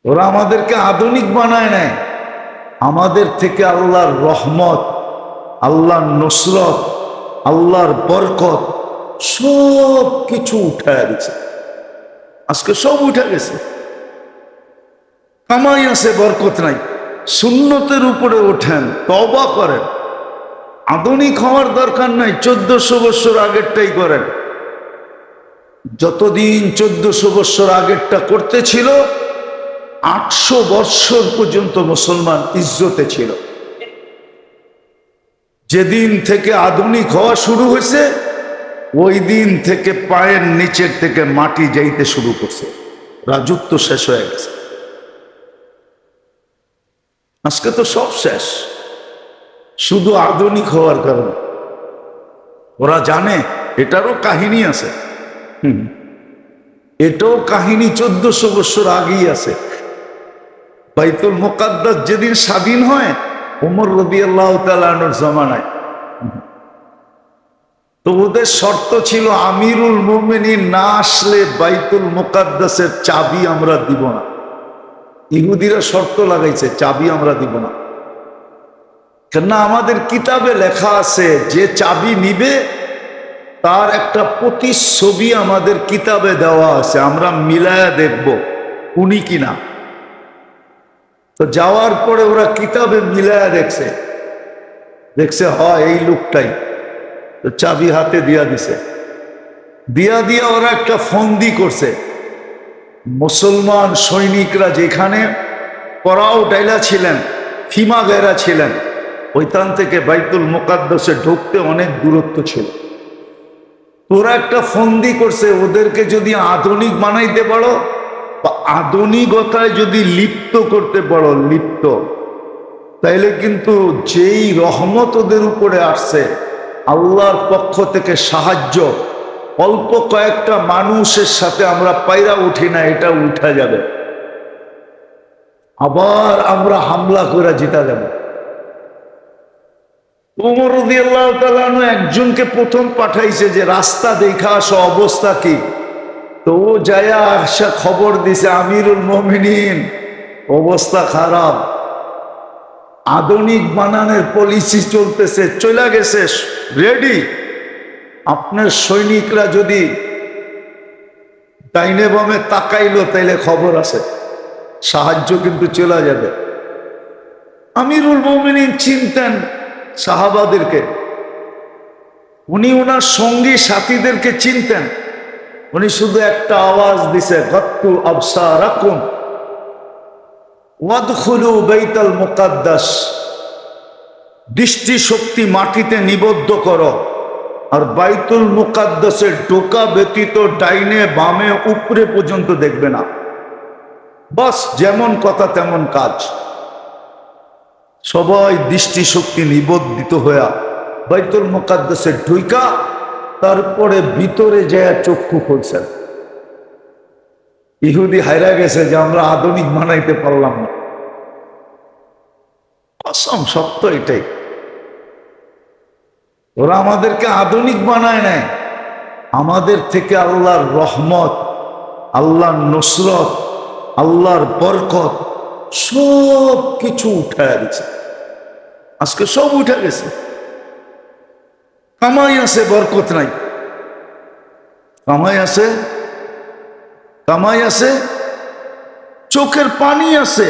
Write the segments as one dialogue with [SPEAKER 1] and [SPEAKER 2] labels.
[SPEAKER 1] ওরা আমাদেরকে আধুনিক বানায় নেয়, আমাদের থেকে আল্লাহর রহমত, আল্লাহর নসরত, আল্লাহর বরকত সব কিছু উঠায় দিচ্ছে। আজকে সব উঠে গেছে, কামাই আছে বরকত নাই। সুন্নতের উপরে ওঠেন, তওবা করেন। আধুনিক হওয়ার দরকার নাই, 1400 বছর আগেরটাই করেন। যতদিন 1400 বছর আগেরটা করতে ছিল, 800 বছর পর্যন্ত মুসলমান ইজ্জতে ছিল। যেদিন থেকে আধুনিক হওয়া শুরু হয়েছে, ওই দিন থেকে পায়ের নিচের থেকে মাটি যাইতে শুরু করছে, রাজত্ব শেষ হয়ে গেছে। আজকে তো সব শেষ, শুধু আধুনিক হওয়ার কারণে। ওরা জানে এটারও কাহিনী আছে, এটাও কাহিনী 1400 বছর আগেই আছে। বাইতুল মুকাদ্দাস যেদিন স্বাধীন হয়, ওমর রাদিয়াল্লাহু তাআলা আনহুর জামানায়, তো ওদের শর্ত ছিল আমিরুল মুমিনিন না আসলে বাইতুল মুকাদ্দাসের চাবি আমরা দিব না। ইহুদিরা শর্ত লাগাইছে, চাবি আমরা দিব না। কেননা আমাদের কিতাবে লেখা আছে যে চাবি নিবে তার একটা প্রতিচ্ছবি আমাদের কিতাবে দেওয়া আছে, আমরা মিলায়া দেখব উনি কিনা। তো যাওয়ার পরে ওরা কিতাবে মিলায়া দেখছে, হয় এই লোকটাই। তো চাবি হাতে দিয়া দিছে, দিয়া ওরা একটা ফন্দি করছে। মুসলমান সৈনিকরা যেখানে পরাও ডাইলা ছিলেন, ফিমা গেরা ছিলেন, ওইখান থেকে বাইতুল মুকাদ্দাসে ঢুকতে অনেক দূরত্ব ছিল। তোরা একটা ফন্দি করছে, ওদেরকে যদি আধুনিক বানাইতে পারো বা আধুনিকতায় যদি লিপ্ত করতে পারো, তাইলে কিন্তু যেই রহমত ওদের উপরে আসছে আল্লাহর পক্ষ থেকে সাহায্য, অল্প কয়েকটা মানুষের সাথে আমরা পায়রা উঠি না, এটা উঠা যাবে। আবার আমরা হামলা করে জিতা যাবে। ওমর রাদিয়াল্লাহু তাআলা আনহু একজনকে প্রথম পাঠাইছে যে রাস্তা দেখা আসো, অবস্থা কি। তো ও যায়া আসা খবর দিছে আমিরুল মুমিনিন অবস্থা খারাপ, আধুনিক বানানোর পলিসি চলতেছে, চলে গেছে রেডি। আপনার সৈনিকরা যদি ডাইনে বামে তাকাইলো তাইলে খবর আছে, সাহায্য কিন্তু চলে যাবে। আমিরুল মুমিনিন চিনতেন সাহাবাদেরকে, উনি ওনার সঙ্গী সাথীদেরকে চিনতেন। উনি শুধু একটা আওয়াজ দিছে, গাত্তু আবসারাকুম ওয়াদখুলু বাইতাল মুকাদ্দাস, দৃষ্টি শক্তি মাটিতে নিবদ্ধ করো আর বাইতুল মুকাদ্দাসের ঢোকা ব্যতীত ডাইনে বামে উপরে পর্যন্ত দেখবে না। বাস যেমন কথা তেমন কাজ। সবাই দৃষ্টি শক্তি নিবদ্ধিত হইয়া বাইতুল মুকাদ্দাসের ঢুইকা তারপরে ভিতরে যায় চক্ষু খুলছেন। ইহুদি হায়রা গেছে যে আমরা আধুনিক বানাইতে পারলাম না। কসম, সত্য এটাই। ওরা আমাদেরকে আধুনিক বানায় নেয়, আমাদের থেকে আল্লাহর রহমত, আল্লাহর নসরত, আল্লাহর বরকত সব কিছু উঠায় দিচ্ছে। আজকে সব উঠে গেছে, কামাই আছে বরকত নাই। কামাই আছে, চোখের পানি আছে,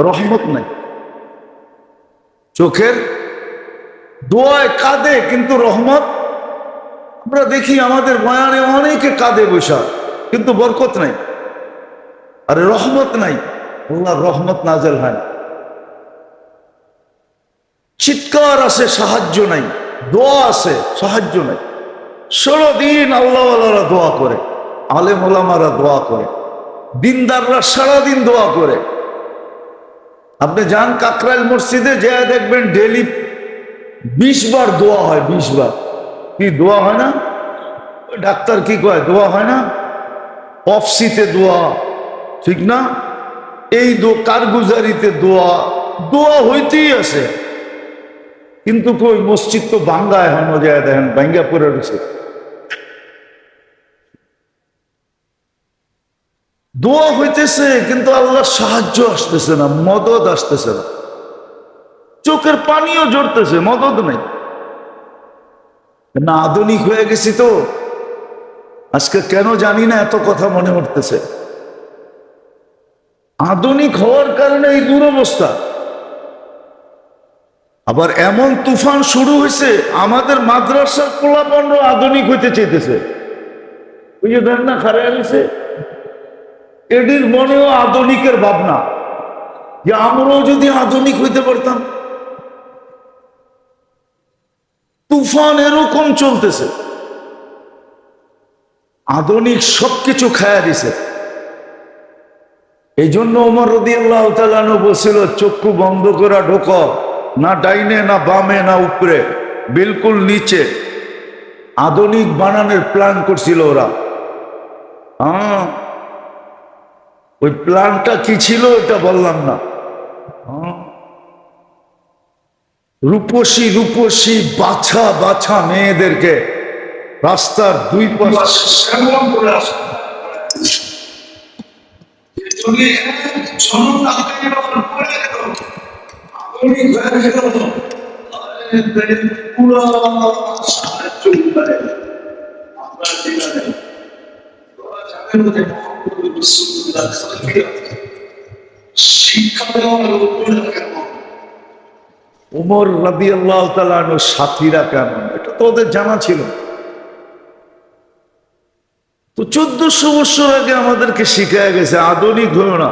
[SPEAKER 1] রহমত নাই। চোখের দোয়ায় কাঁদে কিন্তু রহমত, আমরা দেখি আমাদের বয়ানে অনেকে কাঁদে বৈশা, কিন্তু বরকত নাই, আরে রহমত নাই, আল্লাহর রহমত নাজেল হয় না। চিৎকার আছে, সাহায্য নাই, দোয়া আছে, সাহায্য নাই। সারাদিন আল্লাহওয়ালারা দোয়া করে, আলেম ওলামারা দোয়া করে, দিনদাররা সারাদিন দোয়া করে। আপনি যান কাকরাইল মসজিদে, যা দেখবেন ডেলি 20 বার দোয়া হয়, 20 বার। কি দোয়া হয় না? ডাক্তার কি কয়, দোয়া হয় না? অফসিতে দোয়া, ঠিক না? এই কারগুজারিতে দোয়া হইতেই আছে। কিন্তু কই মসজিদ তো ভাঙ্গা, এখনো যায় দেখেন ভাঙ্গা পড়ে রয়েছে। দোয়া হইতেছে কিন্তু আল্লাহর সাহায্য আসতেছে না, মদদ আসতেছে না। চোখের পানিও ঝরতেছে, মদদ নেই। না আধুনিক হয়ে গেছি তো আজকে কেন জানি না এত কথা মনে উঠতেছে। আধুনিক হওয়ার কারণে এই দুরবস্থা। আবার এমন তুফান শুরু হয়েছে, আমাদের মাদ্রাসার পোলাপানরা আধুনিক হইতে চাইতেছে। ওই যে দেখ না খারে গেছে, এটির মনেও আধুনিকের ভাবনা যে আমরাও যদি আধুনিক হইতে পারতাম। তুফান এরকম চলতেছে, আধুনিক সবকিছু খায়া দিছে। এই জন্য ওমর রাদিয়াল্লাহু তাআলা আনহু বলছিল, চক্ষু বন্ধ করা ঢোক, না ডাইনে না বামে না উপরে, বিলকুল নিচে। আধুনিক বানানোর প্ল্যান করছিল ওরা। ওই প্ল্যানটা কি ছিল এটা বললাম না। রূপসী রূপসী বাছা বাছা মেয়েদেরকে রাস্তার দুই পাশে শিক্ষা দেওয়ার ওমর রাদিয়াল্লাহু তাআলা আনহুর সাথীরা কেমন এটা তো ওদের জানা ছিল। তো 1400 বছর আগে আমাদেরকে শিখায় গেছে আধুনিক হলো না।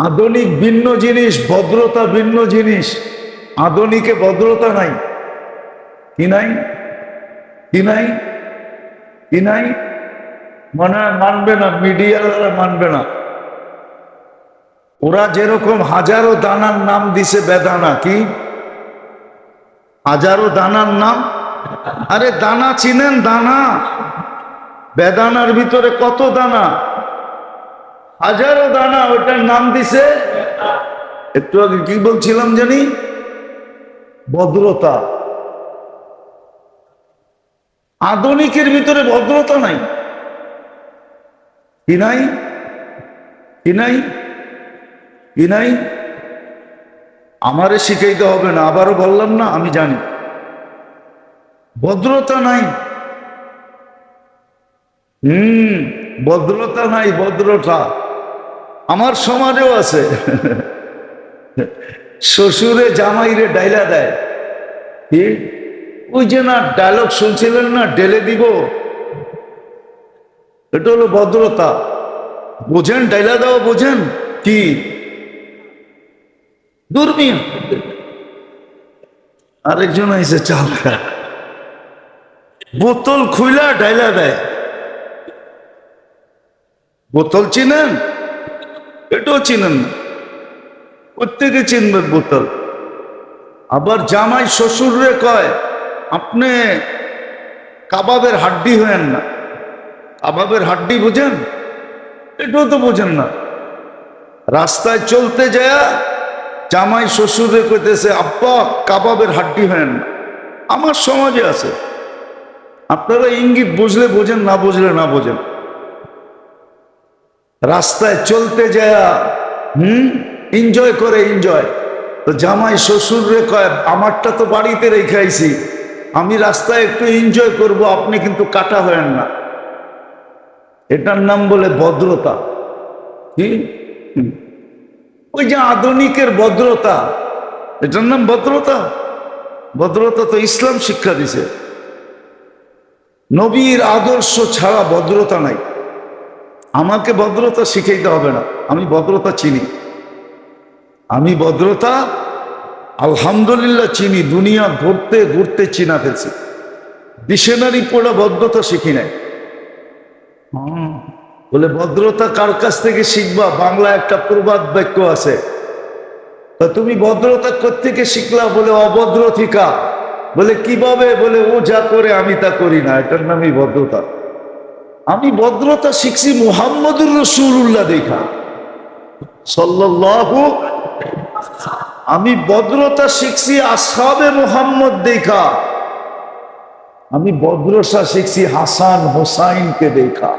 [SPEAKER 1] আধুনিক ভিন্ন জিনিস, ভদ্রতা ভিন্ন জিনিস। আধুনিকে ভদ্রতা নাই। কি নাই? কি নাই? কি নাই? মনে মানবে না, মিডিয়ারা মানবে না। ওরা যেরকম হাজারো দানার নাম দিছে বেদানা। কি হাজারো দানার নাম? আরে দানা চিনেন? দানা বেদানার ভিতরে কত দানা? হাজারো দানা, ওটার নাম দিছে। একটু আগে কি বলছিলাম জানি? ভদ্রতা। আধুনিকের ভিতরে ভদ্রতা নাই। কি নাই? কি নাই? কি নাই? আমারে শিখাইতে হবে না, আবারও বললাম না, আমি জানি ভদ্রতা নাই। ভদ্রতা নাই। ভদ্রতা আমার সমাজেও আছে। শ্বশুরে জামাইরে ডাইলা দেয়। কি ওই যে না ডায়লগ শুনছিলেন না, ডেলে দিব, এটা হলো ভদ্রতা। বোঝেন? ডাইলা দেওয়া বোঝেন? কি দুর্মিন। আরেকজন এসে চাল বোতল খুইলা ডাইলা দেয়। বোতল চিনেন? এটাও চিনেন না, প্রত্যেকে চিনবেন বোতল। আবার জামাই শ্বশুররে কয়, আপনি কাবাবের হাড্ডি হয়েন না। কাবাবের হাড্ডি বোঝেন? এটাও তো বোঝেন না। রাস্তায় চলতে যায় জামাই শ্বশুরে কইতেছে, আব্বা কাবাবের হাড্ডি হয়েন না। আমার সমাজে আছে। আপনারা ইঙ্গিত বুঝলে বোঝেন, না বুঝলে না বোঝেন। রাস্তায় চলতে যায় এনজয় করে, এনজয়। তো জামাই শ্বশুরে কয়, আমারটা তো বাড়িতে রেখে আইছি, আমি রাস্তায় একটু এনজয় করব, আপনি কিন্তু কাটা হয়েন না। এটার নাম বলে ভদ্রতা। কি ওই যে আধুনিকের ভদ্রতা, এটার নাম ভদ্রতা? ভদ্রতা তো ইসলাম শিক্ষা দিছে। নবীর আদর্শ ছাড়া ভদ্রতা নাই। আমাকে ভদ্রতা শিখাইতে হবে না, আমি ভদ্রতা চিনি। আমি ভদ্রতা আলহামদুলিল্লাহ চিনি। দুনিয়া ঘুরতে ঘুরতে চিনা ফেলছি। ডিকশনারি পড়া ভদ্রতা শিখি নাই। বলে ভদ্রতা কার কাছ থেকে শিখবা? বাংলা একটা প্রবাদ বাক্য আছে, তা তুমি ভদ্রতা কোত্থেকে শিখলা? বলে অভদ্র থিকা। বলে কিভাবে? বলে ও যা করে আমি তা করি না, এটার নামই ভদ্রতা। আমি ভদ্রতা শিখছি মুহাম্মদুর রাসূলুল্লাহ দেখা, সাল্লাল্লাহু। আমি ভদ্রতা শিখছি আসহাবে মুহাম্মদ দেখা। আমি ভদ্রতা শিখছি হাসান হোসাইনকে দেখা,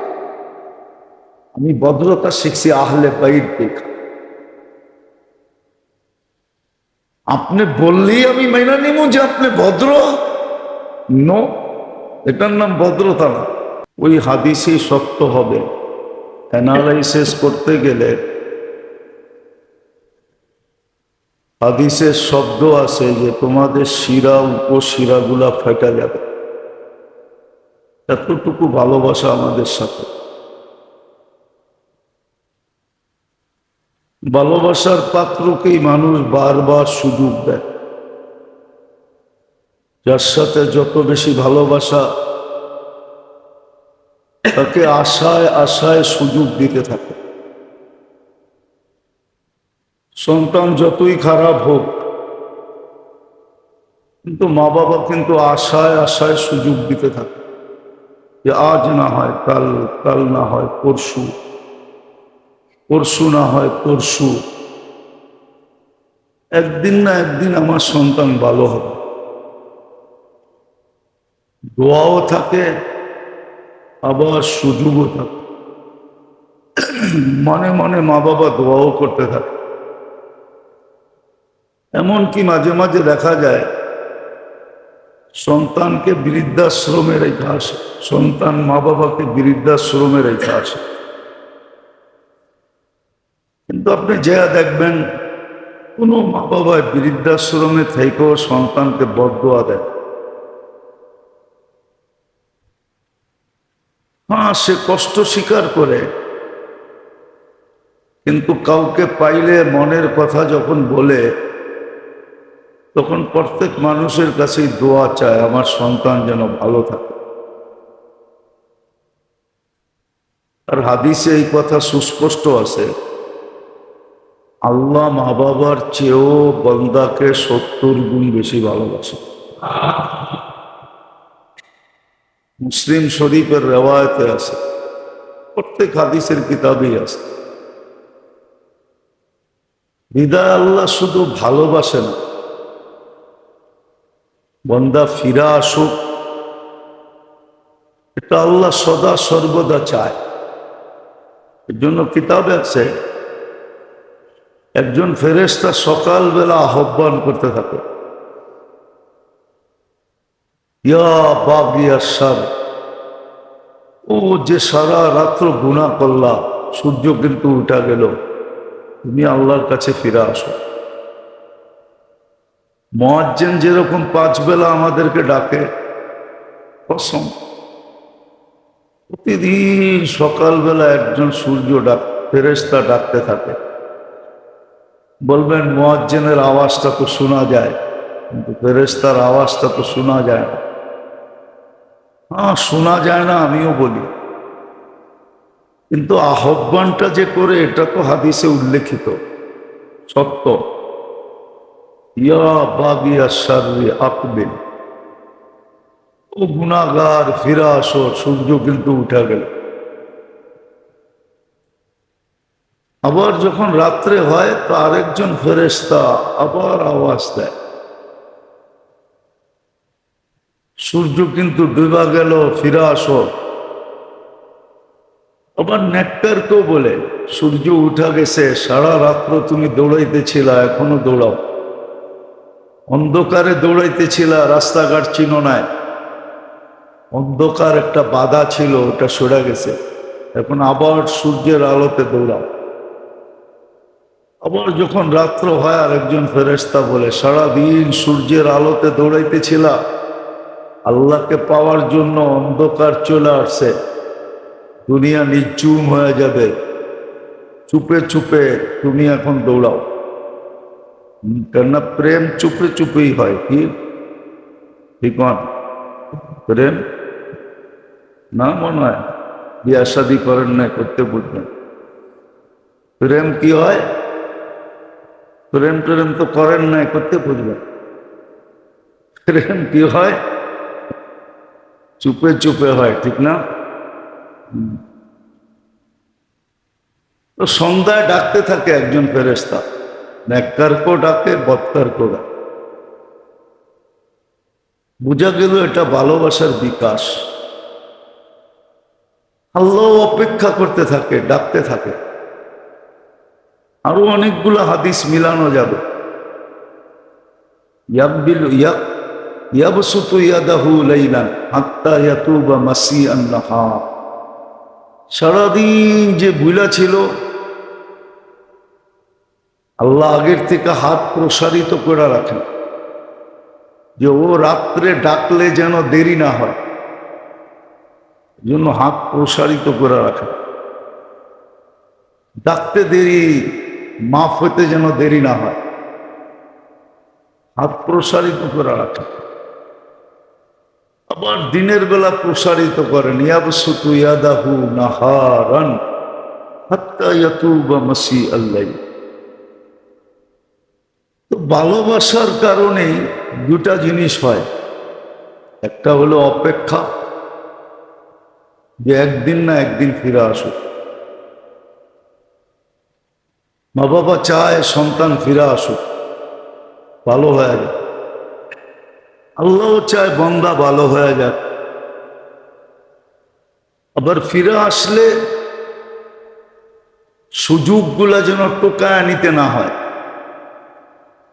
[SPEAKER 1] আমি ভদ্রতা শিখছি আহলে বাইত দেখা। আপনি বললেই আমি মাইনা নিব যে আপনি ভদ্র? নো, এটার নাম ভদ্রতা না। ওই হাদিসই সত্য হবে। অ্যানালাইসিস করতে গেলে হাদিসের শব্দ আছে যে তোমাদের শিরা উপশিরাগুলা ফেটে যাবে, এতটুকু ভালোবাসা আমাদের সাথে। ভালোবাসার পাত্রকেই মানুষ বারবার সুযোগ দেয়। যার সাথে যত বেশি ভালোবাসা তাকে আশায় আশায় সুযোগ দিতে থাকে। সন্তান যতই খারাপ হোক, কিন্তু মা বাবা কিন্তু আশায় আশায় সুযোগ দিতে থাকে যে আজ না হয় কাল, কাল না হয় পরশু, পরশু না হয় তরশু, একদিন না একদিন আমার সন্তান ভালো হবে। দোয়াও থাকে, আবার সুযোগও থাকে। মনে মনে মা বাবা দোয়াও করতে থাকে। এমনকি মাঝে মাঝে দেখা যায় সন্তানকে বৃদ্ধাশ্রমে রেখে আসে, সন্তান মা বাবাকে বৃদ্ধাশ্রমে রেখে আসে। কিন্তু আপনি যা দেখবেন কোনো মা বাবা বৃদ্ধাশ্রমে থেকেও সন্তানকে বদদোয়া দেয়। হ্যাঁ, সে কষ্ট স্বীকার করে, কিন্তু কাউকে পাইলে মনের কথা যখন বলে, তখন প্রত্যেক মানুষের কাছেই দোয়া চায় আমার সন্তান যেন ভালো থাকে। আর হাদিসে এই কথা সুস্পষ্ট আছে, আল্লাহ মা বাবার চেয়েও বান্দাকে 70 গুণ বেশি ভালোবাসে। মুসলিম শরীফের রেওয়ায়তে আছে, প্রত্যেক হাদিসের কিতাবেই আছে। বিদায় আল্লাহ শুধু ভালোবাসে না, বান্দা ফিরা আসুক এটা আল্লাহ সদা সর্বদা চায়। এর জন্য কিতাবে আছে একজন ফেরেশতা সকালবেলা আহ্বান করতে থাকে, ইয়া বাগিয়া শার, ও যে সারা রাত্র গুনাহ করলা, সূর্য কিন্তু উঠা গেল, তুমি আল্লাহর কাছে ফিরে আসো। মুয়াজ্জিন যেরকম 5 বেলা আমাদেরকে ডাকে, কসম প্রতিদিন সকালবেলা একজন সূর্য ফেরেশতা ডাকতে থাকে। বলবেন মুয়াজ্জিনের আওয়াজটা তো শোনা যায়, কিন্তু ফেরেশতার আওয়াজটা তো শোনা যায় না। হ্যাঁ, শোনা যায় না, আমিও বলি, কিন্তু আহ্বানটা যে করে এটা তো হাদিসে উল্লেখিত সত্য। ইয়া বাগিয়া শাররি আকবিল, ও গুনাহগার ফিরে আসো, সূর্য কিন্তু উঠে গেল। আবার যখন রাত্রে হয় তো আরেকজন ফেরেশতা আবার আওয়াজ দেয়, সূর্য কিন্তু ডুবা গেল, ফিরে আসো। আবার নেককারকেও বলে, সূর্য উঠা গেছে, সারা রাত্র তুমি দৌড়াইতেছিলা, এখনো দৌড়াও। অন্ধকারে দৌড়াইতেছিলা, রাস্তাঘাট চিনো নাই, অন্ধকার একটা বাধা ছিল, ওটা সরে গেছে, এখন আবার সূর্যের আলোতে দৌড়াও। আবার যখন রাত্র হয় আরেকজন ফেরেশতা বলে, সারাদিন সূর্যের আলোতে দৌড়াইতেছিলা, আল্লাহকে পাওয়ার জন্য অন্ধকার চলে আসছে, দুনিয়া নিঝুম হয়ে যাবে, চুপে চুপে তুমি এখন দৌড়াও। কেননা প্রেম চুপে চুপেই হয়, কি ঠিক? প্রেম না, মনে হয় বিয়া শাদী করেন না, করতে বুঝবেন প্রেম কি হয়। প্রেম প্রেম তো করেন নাই, করতে বুঝবেন প্রেম কি হয়, চুপে চুপে হয়, ঠিক না? তো সন্ধ্যায় ডাকতে থাকে একজন ফেরেশতা, নেককারকেও ডাকে, বদকারকেও ডাকে। বোঝা গেল এটা ভালোবাসার বিকাশ। আল্লাহ অপেক্ষা করতে থাকে, ডাকতে থাকে। আরো অনেকগুলো হাদিস মিলানো যাবে। ইয়াবসুতু ইয়াদাহু লাইলান হাত্তা ইয়াতুবা মাসিআন নাহার। সারাদিন যে বুলা ছিল, আল্লাহ আগের থেকে হাত প্রসারিত করে রাখেন যে ও রাত্রে ডাকলে যেন দেরি না হয়, জন্য হাত প্রসারিত করে রাখেন। ডাকতে দেরি, মাফ হতে যেন দেরি না হয়, হাত প্রসারিত করে রাখেন। আবার দিনের বেলা প্রসারিত করেন, ইয়াবসুতু ইয়াদাহু নাহারান হাত্তা ইয়াতুবা মাসিআল লাইল। তো ভালোবাসার কারণেই দুটা জিনিস হয়। একটা হলো অপেক্ষা, যে একদিন না একদিন ফিরে আসুক। মা বাবা চায় সন্তান ফিরে আসুক, ভালো হয়ে যাক। আল্লাহ চায় বান্দা ভালো হয়ে যাক। আবার ফিরে আসলে সুযোগগুলা যেন টোকায় নিতে না হয়,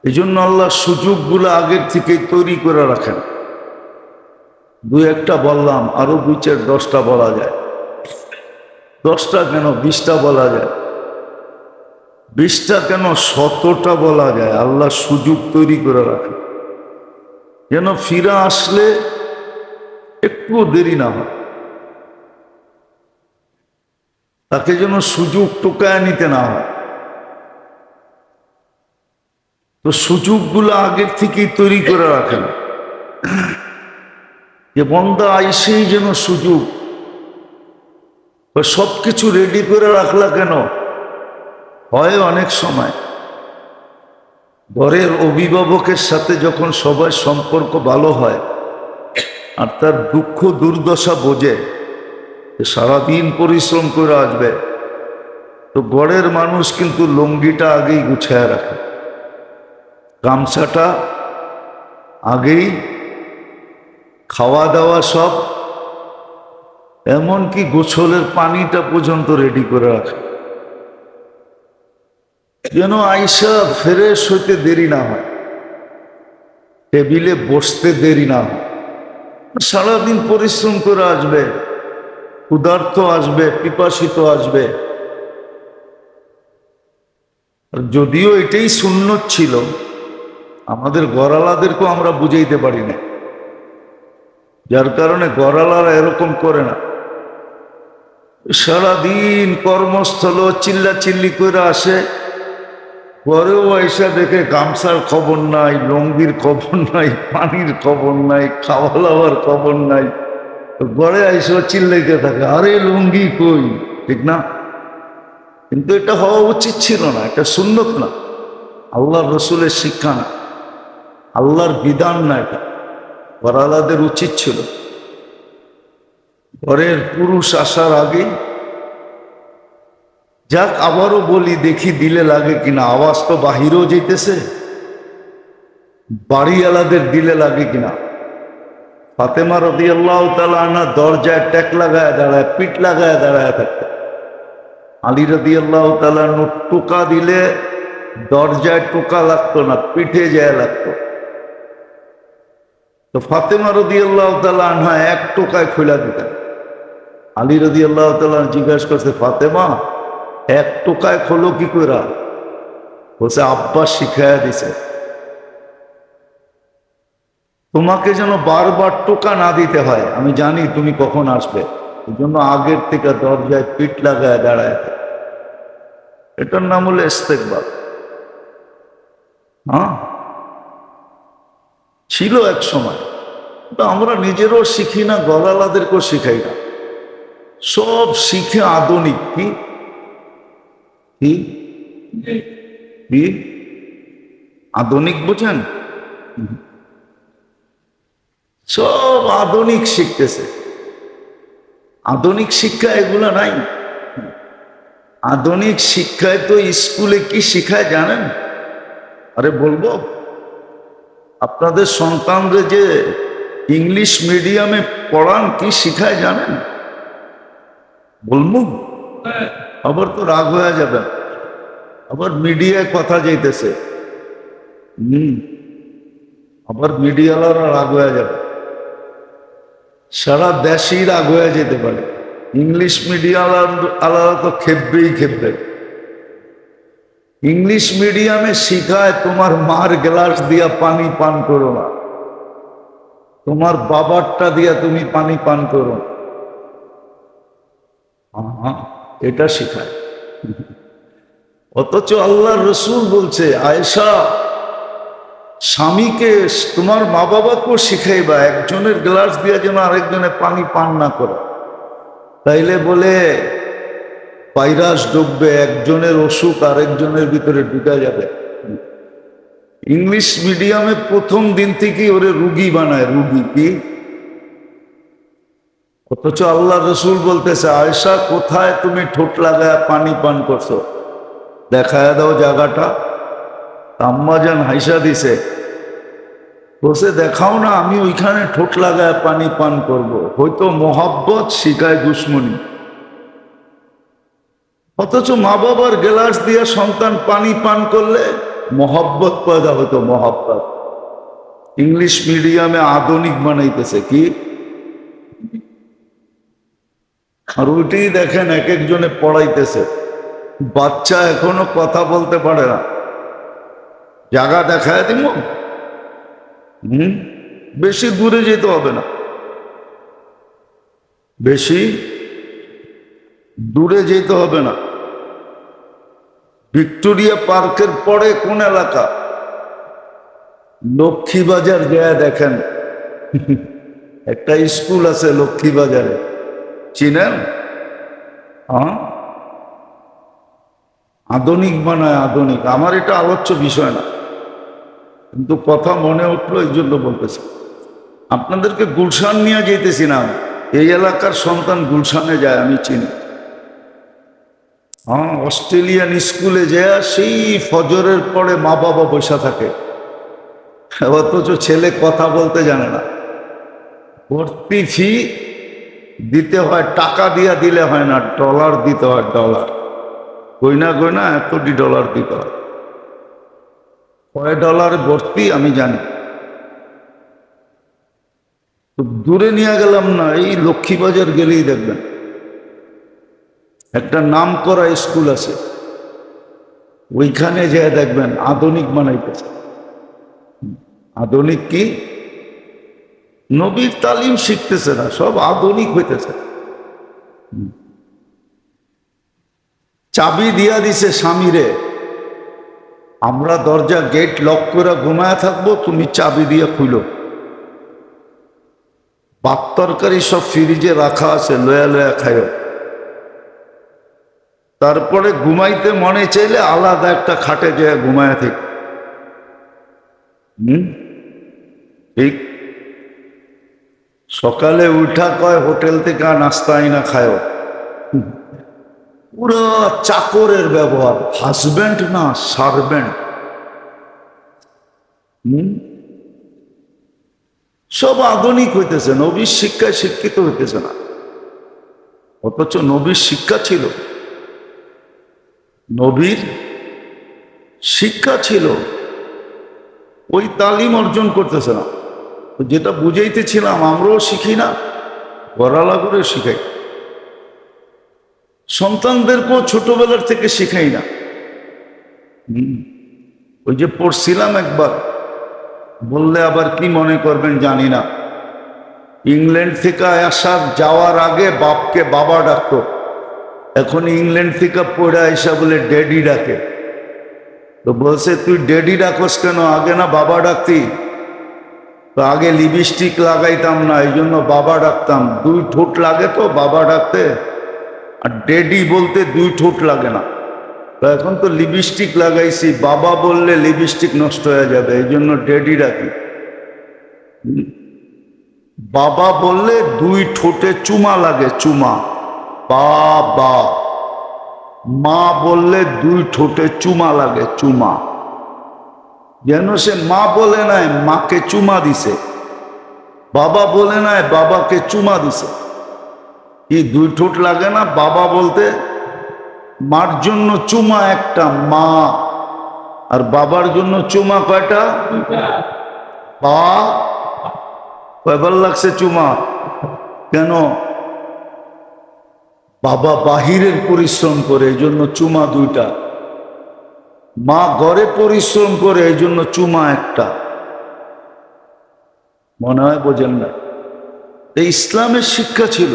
[SPEAKER 1] এই জন্য আল্লাহ সুযোগগুলো আগের থেকেই তৈরি করে রাখেন। দুই একটা বললাম, আরো 2-4-10টা বলা যায়। 10টা কেন 20টা বলা যায়, 20টা কেন 100টা বলা যায়। আল্লাহ সুযোগ তৈরি করে রাখেন যেন ফিরে আসলে একটু দেরি না হয়, তাকে যেন সুযোগ টোকায় নিতে না হয়। তো সুযোগগুলো আগের থেকেই তৈরি করে রাখেন, যে বন্দা আইসেই যেন সুযোগ। সবকিছু রেডি করে রাখলা কেন? হয় অনেক সময় ঘরের অভিভাবকের সাথে যখন সবার সম্পর্ক ভালো হয় আর তার দুঃখ দুর্দশা বোঝে, সারাদিন পরিশ্রম করে আসবে, তো ঘরের মানুষ কিন্তু লুঙ্গিটা আগেই গুছায় রাখে, গামছাটা আগেই, খাওয়া দাওয়া সব, এমনকি গোসলের পানিটা পর্যন্ত রেডি করে রাখে, যেন আইসা ফ্রেশ হইতে দেরি না হয়, টেবিলে বসতে দেরি না হয়। সারাদিন পরিশ্রম করে আসবে, ক্ষুধার্ত আসবে, পিপাসিত আসবে। যদিও এটাই সুন্নত ছিল, আমাদের গড়ালাদেরকেও আমরা বুঝাইতে পারি না, যার কারণে গড়ালারা এরকম করে না। সারাদিন কর্মস্থল চিল্লা চিল্লি করে আসে, পরেও এসে দেখে গামছার খবর নাই, লুঙ্গির খবর নাই, পানির খবর নাই, খাওয়া দাওয়ার খবর নাই। ঘরে এসে চিল্লাইতে থাকে, আরে লুঙ্গি কই, ঠিক না? কিন্তু এটা হওয়া উচিত ছিল না, এটা সুন্নত না, আল্লাহর রসুলের শিক্ষা না, আল্লাহর বিধান না। এটা ঘরালাদের উচিত ছিল ঘরের পুরুষ আসার আগে, যাক আবারও বলি, দেখি দিলে লাগে কিনা, আওয়াজ তো বাহিরেও যেতেছে, বাড়িওয়ালাদের দিলে লাগে কিনা। ফাতেমা রাদিয়াল্লাহু তাআলা আনহা দরজায় ট্যাক লাগায় দাঁড়ায়, পিঠ লাগায় দাঁড়ায় থাকতে। আলী রাদিয়াল্লাহু তাআলা টোকা দিলে দরজায় টোকা লাগতো না, পিঠে যায় লাগতো। তো ফাতেমা রাদিয়াল্লাহু তাআলা আনহা এক টোকায় খুলে দিতেন। আলী রাদিয়াল্লাহু তাআলা জিজ্ঞাসা করছে, ফাতেমা এক টোকায় খোলো কি করে? বলছে, আব্বা শিখাইয়া দিছে, তোমাকে যেন বারবার টোকা না দিতে হয়, আমি জানি তুমি কখন আসবে, এই জন্য আগের থেকে দরজায় পিঠ লাগায় দাঁড়ায়। এটার নাম হলো ইস্তেকবার। হ্যাঁ, ছিল এক সময়, আমরা নিজেরও শিখি না, গলালাদেরকেও শিখাই না, সব শিখে আধুনিক। কি কি কি আধুনিক বুঝেন? সব আধুনিক শিখতেছে, আধুনিক শিক্ষা এগুলা নাই। আধুনিক শিক্ষায় তো স্কুলে কি শিখায় জানেন? আরে বলবো, আপনাদের সন্তানরে যে ইংলিশ মিডিয়ামে পড়ান কি শিখায় জানেন? বলবো? আবার তো রাগ হয়ে যাবে, আবার মিডিয়ায় কথা যাইতেছে। আবার মিডিয়াওয়ালারা রাগ হয়ে যাবে, সারা দেশই রাগ হয়ে যেতে পারে। ইংলিশ মিডিয়াওয়ালারা তো খেপবেই খেপবে। ইংলিশ মিডিয়ামে শিখায় তোমার মার গ্লাস দিয়া পানি পান করো না, তোমার বাবারটা দিয়া তুমি পানি পান করো। এটা শিখায়। অথচ আল্লাহর রসুল বলছে, আয়েশা স্বামীকে তোমার মা বাবাকেও শিখাইবা একজনের গ্লাস দিয়া যেন আরেকজনের পানি পান না করে, তাইলে বলে ভাইরাস ঢুকবে, একজনের অসুখ আরেকজনের ভিতরে ঢুকা যাবে। ইংলিশ মিডিয়ামে প্রথম দিন থেকেই ওরে রুগী বানায়, রুগী কি। অথচ আল্লাহ রসুল বলতেছে, আয়েশা কোথায় তুমি ঠোঁট লাগায় পানি পান করছো, দেখায় দাও জায়গাটা। আম্মাজান হাইসা দিছে, বসে দেখাও না, আমি ওইখানে ঠোঁট লাগায় পানি পান করব। হয়তো মোহাব্বত শিখায় দুশ্মনী। অথচ মা বাবার গ্লাস দিয়ে সন্তান পানি পান করলে মোহাব্বত পয়দা হতো, মোহাব্বত। ইংলিশ মিডিয়ামে আধুনিক বানাইতেছে কি। আর ওইটাই দেখেন এক একজনে পড়াইতেছে, বাচ্চা এখনো কথা বলতে পারে না, জায়গা দেখায় দিব। বেশি দূরে যেতে হবে না, বেশি দূরে যেতে হবে না। ভিক্টোরিয়া পার্কের পরে কোন এলাকা? লক্ষ্মীবাজার গিয়ে দেখেন, একটা স্কুল আছে লক্ষ্মীবাজারে, চিনেন? আধুনিক বানায়, আধুনিক। আমার এটা আলোচ্য বিষয় না, কিন্তু কথা মনে উঠলো এই জন্য বলতেছি। আপনাদেরকে গুলশান নিয়ে যেতেছি না, এই এলাকার সন্তান গুলশানে যায়, আমি চিনি। অস্ট্রেলিয়ান স্কুলে যায়, সেই ফজরের পরে মা বাবা বসা থাকে, অথচ ছেলে কথা বলতে জানে না। ভর্তি ফি দিতে হয়, টাকা দিয়া দিলে হয় না, ডলার দিতে হয়, ডলার। গয়না গয়না এতটি ডলার দিতে হয়। কয় ডলার ভর্তি আমি জানি। তো দূরে নিয়ে গেলাম না, এই লক্ষ্মীবাজার গেলেই দেখবেন একটা নাম করা স্কুল আছে, ওইখানে যেয়ে দেখবেন আধুনিক বানাইতেছে। আধুনিক কি? নবীর তালিম শিখতেছে না, সব আধুনিক হইতেছে। চাবি দিয়া দিছে স্বামীরে, আমরা দরজা গেট লক করে ঘুমায় থাকবো, তুমি চাবি দিয়ে খুলো। ভাত তরকারি সব ফ্রিজে রাখা আছে, লয়া লয়া খায়। তারপরে ঘুমাইতে মনে চাইলে আলাদা একটা খাটে যেয়ে ঘুমায় থাকে। ঠিক। সকালে উঠা কয় হোটেল থেকে নাস্তা আইনা খায়। পুরো চাকরের ব্যবহার, হাজব্যান্ড না সার্ভেন্ট। সব আধুনিক হইতেছে, নবীর শিক্ষায় শিক্ষিত হইতেছে না। অথচ নবীর শিক্ষা ছিল, নবীর শিক্ষা ছিল, ওই তালিম অর্জন করতেছে না। যেটা বুঝাইতেছিলাম, আমরাও শিখি না, গড়ালা করে শিখাই, সন্তানদেরকেও ছোটবেলার থেকে শিখাই না। ওই যে পড়ছিলাম একবার, বললে আবার কি মনে করবেন জানি না, ইংল্যান্ড থেকে আসার যাওয়ার আগে বাপকে বাবা ডাকতো, এখন ইংল্যান্ড থেকে পড়ে আসা বলে ড্যাডি ডাকে। তো বলছে, তুই ড্যাডি ডাকস কেন, আগে না বাবা ডাকতি? তো আগে লিপস্টিক লাগাইতাম না, এই জন্য বাবা ডাকতাম। দুই ঠোঁট লাগে তো বাবা ডাকতে, আর ড্যাডি বলতে দুই ঠোঁট লাগে না। তো এখন তো লিপস্টিক লাগাইছি, বাবা বললে লিপস্টিক নষ্ট হয়ে যাবে, এই জন্য ড্যাডি ডাকি। বাবা বললে দুই ঠোঁটে চুমা লাগে, চুমা, বাবা। মা বললে দুই ঠোঁটে চুমা লাগে, চুমা। যেন সে মা বলে নাই, মাকে চুমা দিছে। বাবা বলে নাই, বাবাকে চুমা দিছে। কি দুই ঠোঁট লাগে না বাবা বলতে? মার জন্য চুমা একটা মা, আর বাবার জন্য চুমা কয়টা? বা কয়বার লাগছে চুমা? কেন? বাবা বাহিরের পরিশ্রম করে, এই জন্য চুমা দুইটা। মা ঘরে পরিশ্রম করে, এই জন্য চুমা একটা। মনে হয় বোঝেন না। এই ইসলামের শিক্ষা ছিল,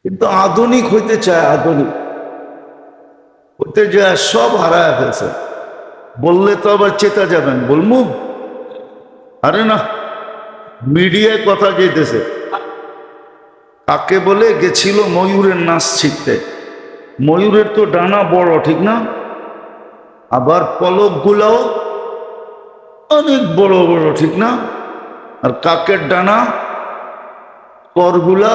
[SPEAKER 1] কিন্তু আধুনিক হইতে চায়, আধুনিক হইতে যায় সব হারায় ফেলছে। বললে তো আবার চেতা যাবেন, বলমু? আরে না, মিডিয়ায় কথা যেতেছে। কাকে বলে? গেছিল ময়ূরের নাচ শিখতে। ময়ূরের তো ডানা বড়, ঠিক না? আবার পলক গুলাও অনেক বড় বড়, ঠিক না? আর কাকের ডানা করগুলা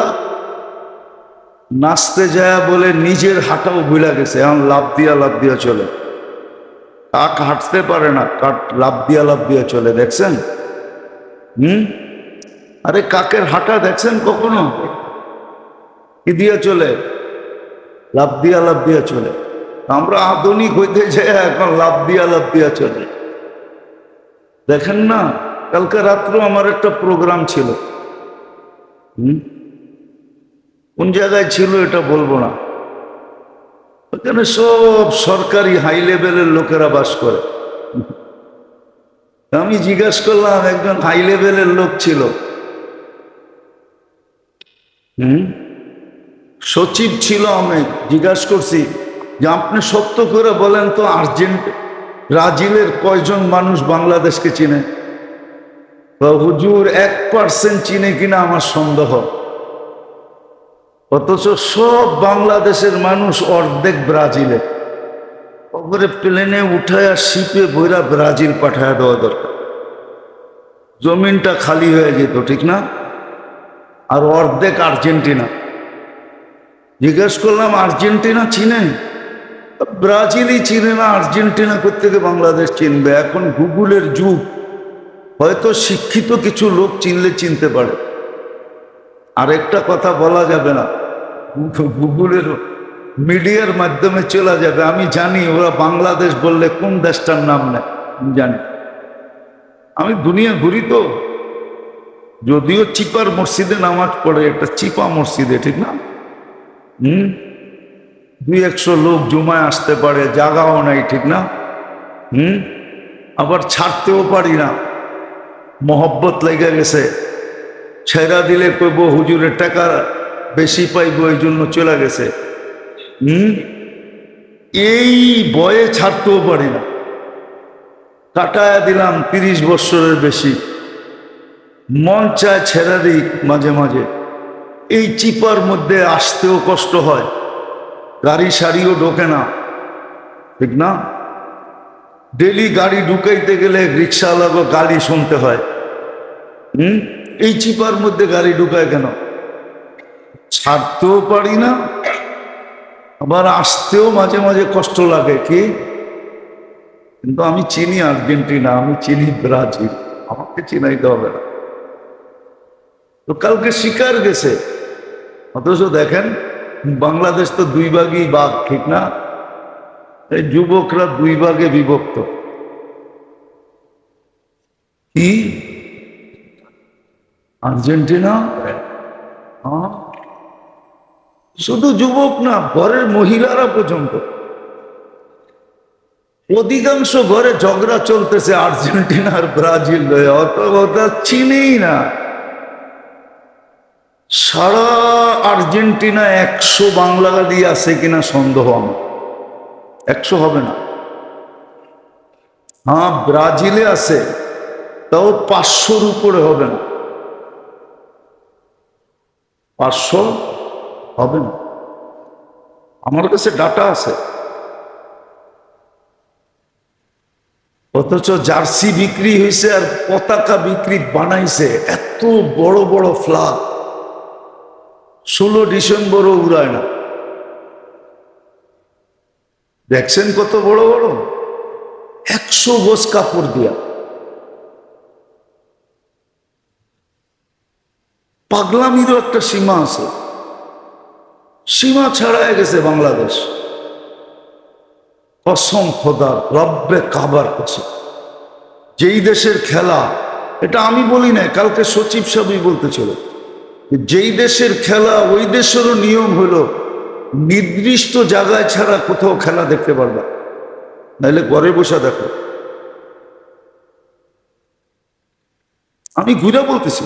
[SPEAKER 1] নাচতে যায় বলে নিজের হাঁটাও ভুলা গেছে, এখন লাভ দিয়া চলে। কাক হাঁটতে পারে না, কাক লাভ দিয়া চলে, দেখছেন? আরে কাকের হাঁটা দেখছেন কখনো? কি দিয়া চলে? লাভ দিয়া চলে। আমরা আধুনিক হইতে যাই, এখন লাভ দিয়া চলে। দেখেন না, কালকে রাত্রে আমার একটা প্রোগ্রাম ছিল। কোন জায়গায় ছিল এটা বলবো না। ওখানে সব সরকারি হাই লেভেলের লোকেরা বাস করে। আমি জিজ্ঞাসা করলাম, একজন হাই লেভেলের লোক ছিল, সচিব ছিল। আমি জিজ্ঞাসা করছি যে আপনি সত্য করে বলেন তো, ব্রাজিলের কয়জন মানুষ বাংলাদেশকে চিনে? হুজুর 1% চিনে কিনা আমার সন্দেহ। অথচ সব বাংলাদেশের মানুষ অর্ধেক ব্রাজিলে। ওপরে প্লেনে উঠায়া শিপে বইরা ব্রাজিল পাঠায় দেওয়া দরকার, জমিনটা খালি হয়ে যেত, ঠিক না? আর অর্ধেক আর্জেন্টিনা। জিজ্ঞেস করলাম আর্জেন্টিনা চিনে? ব্রাজিলই চিনে না, আর্জেন্টিনা কোত্থেকে বাংলাদেশ চিনবে? এখন গুগলের যুগ, হয়তো শিক্ষিত কিছু লোক চিনলে চিনতে পারে। আর একটা কথা বলা যাবে না, গুগলের মিডিয়ার মাধ্যমে চলে যাবে। আমি জানি ওরা বাংলাদেশ বললে কোন দেশটার নাম নেয়, আমি জানি। আমি দুনিয়া ঘুরি তো, যদিও চিপার মসজিদে নামাজ পড়ে, একটা চিপা মসজিদে, ঠিক না? 200 লোক জুমায় আসতে পারে, জায়গাও নাই, ঠিক না? আবার ছাড়তেও পারি না, মহব্বত লেগে গেছে। ছেড়া দিলে কইব হুজুরের টাকা বেশি পাইব, এই জন্য চলে গেছে। এই বয়ে ছাড়তেও পারি না, কাটায়া দিলাম 30 বছরের বেশি। মন চায় ছেড়া দিই মাঝে মাঝে। এই চিপার মধ্যে আসতেও কষ্ট হয়, গাড়ি সারিও ঢোকে না, ঠিক না? ডেলি গাড়ি ঢুকাইতে গেলে রিক্সাওয়ালাকে গালি শুনতে হয়। এই চিপার মধ্যে গাড়ি ঢুকায় কেন? ছাড়তেও পারি না, আবার আসতেও মাঝে মাঝে কষ্ট লাগে। কি? কিন্তু আমি চিনি আর্জেন্টিনা, আমি চিনি ব্রাজিল, আমাকে চিনাইতে হবে না। তো কালকে শিকার গেছে, অথচ দেখেন বাংলাদেশ তো 2 ভাগই ভাগ, ঠিক না? এই যুবকরা 2 ভাগে বিভক্ত। কি? আর্জেন্টিনা? শুধু যুবক না, ঘরের মহিলারা পর্যন্ত। অধিকাংশ ঘরে ঝগড়া চলতেছে আর্জেন্টিনা আর ব্রাজিল, অত চিনেই না। সারা আর্জেন্টিনা 100 বাংলাদেশি আছে কিনা সন্দেহ আমার, 100 হবে না। হ্যাঁ, ব্রাজিলে আছে, তাও 500-র উপরে হবে না, 500 হবে না। আমার কাছে ডাটা আছে। অথচ জার্সি বিক্রি হয়েছে আর পতাকা বিক্রি বানাইছে, এত বড় বড় ফ্ল্যাগ, 16 ডিসেম্বরও উড়ায় না। দেখছেন কত বড়, 100 গজ কাপড় দিয়া। আমার কাছে ডাটা আছে, 100 ডিসেম্বরও উড়ায় না। 16 ডিসেম্বরও উড়ায় না। দেখছেন কত বড় বড়? 100 গজ কাপড় দিয়া। 100 ডিসেম্বরও উড়ায় না। 16 ডিসেম্বরও উড়ায় না। 100 গজ কাপড় দিয়া। পাগলামিরও একটা সীমা আছে, সীমা ছাড়াই গেছে বাংলাদেশ। কসম খোদার, রব্বে কাবার কসম, যেই দেশের খেলা, এটা আমি বলি না, কালকে সচিব সাহেবই বলতেছিল, যেই দেশের খেলা ওই দেশেরও নিয়ম হলো নির্দিষ্ট জায়গায় ছাড়া কোথাও খেলা দেখতে পারবে, নাহলে ঘরে বসে দেখো। আমি ঘুরে বলতেছি,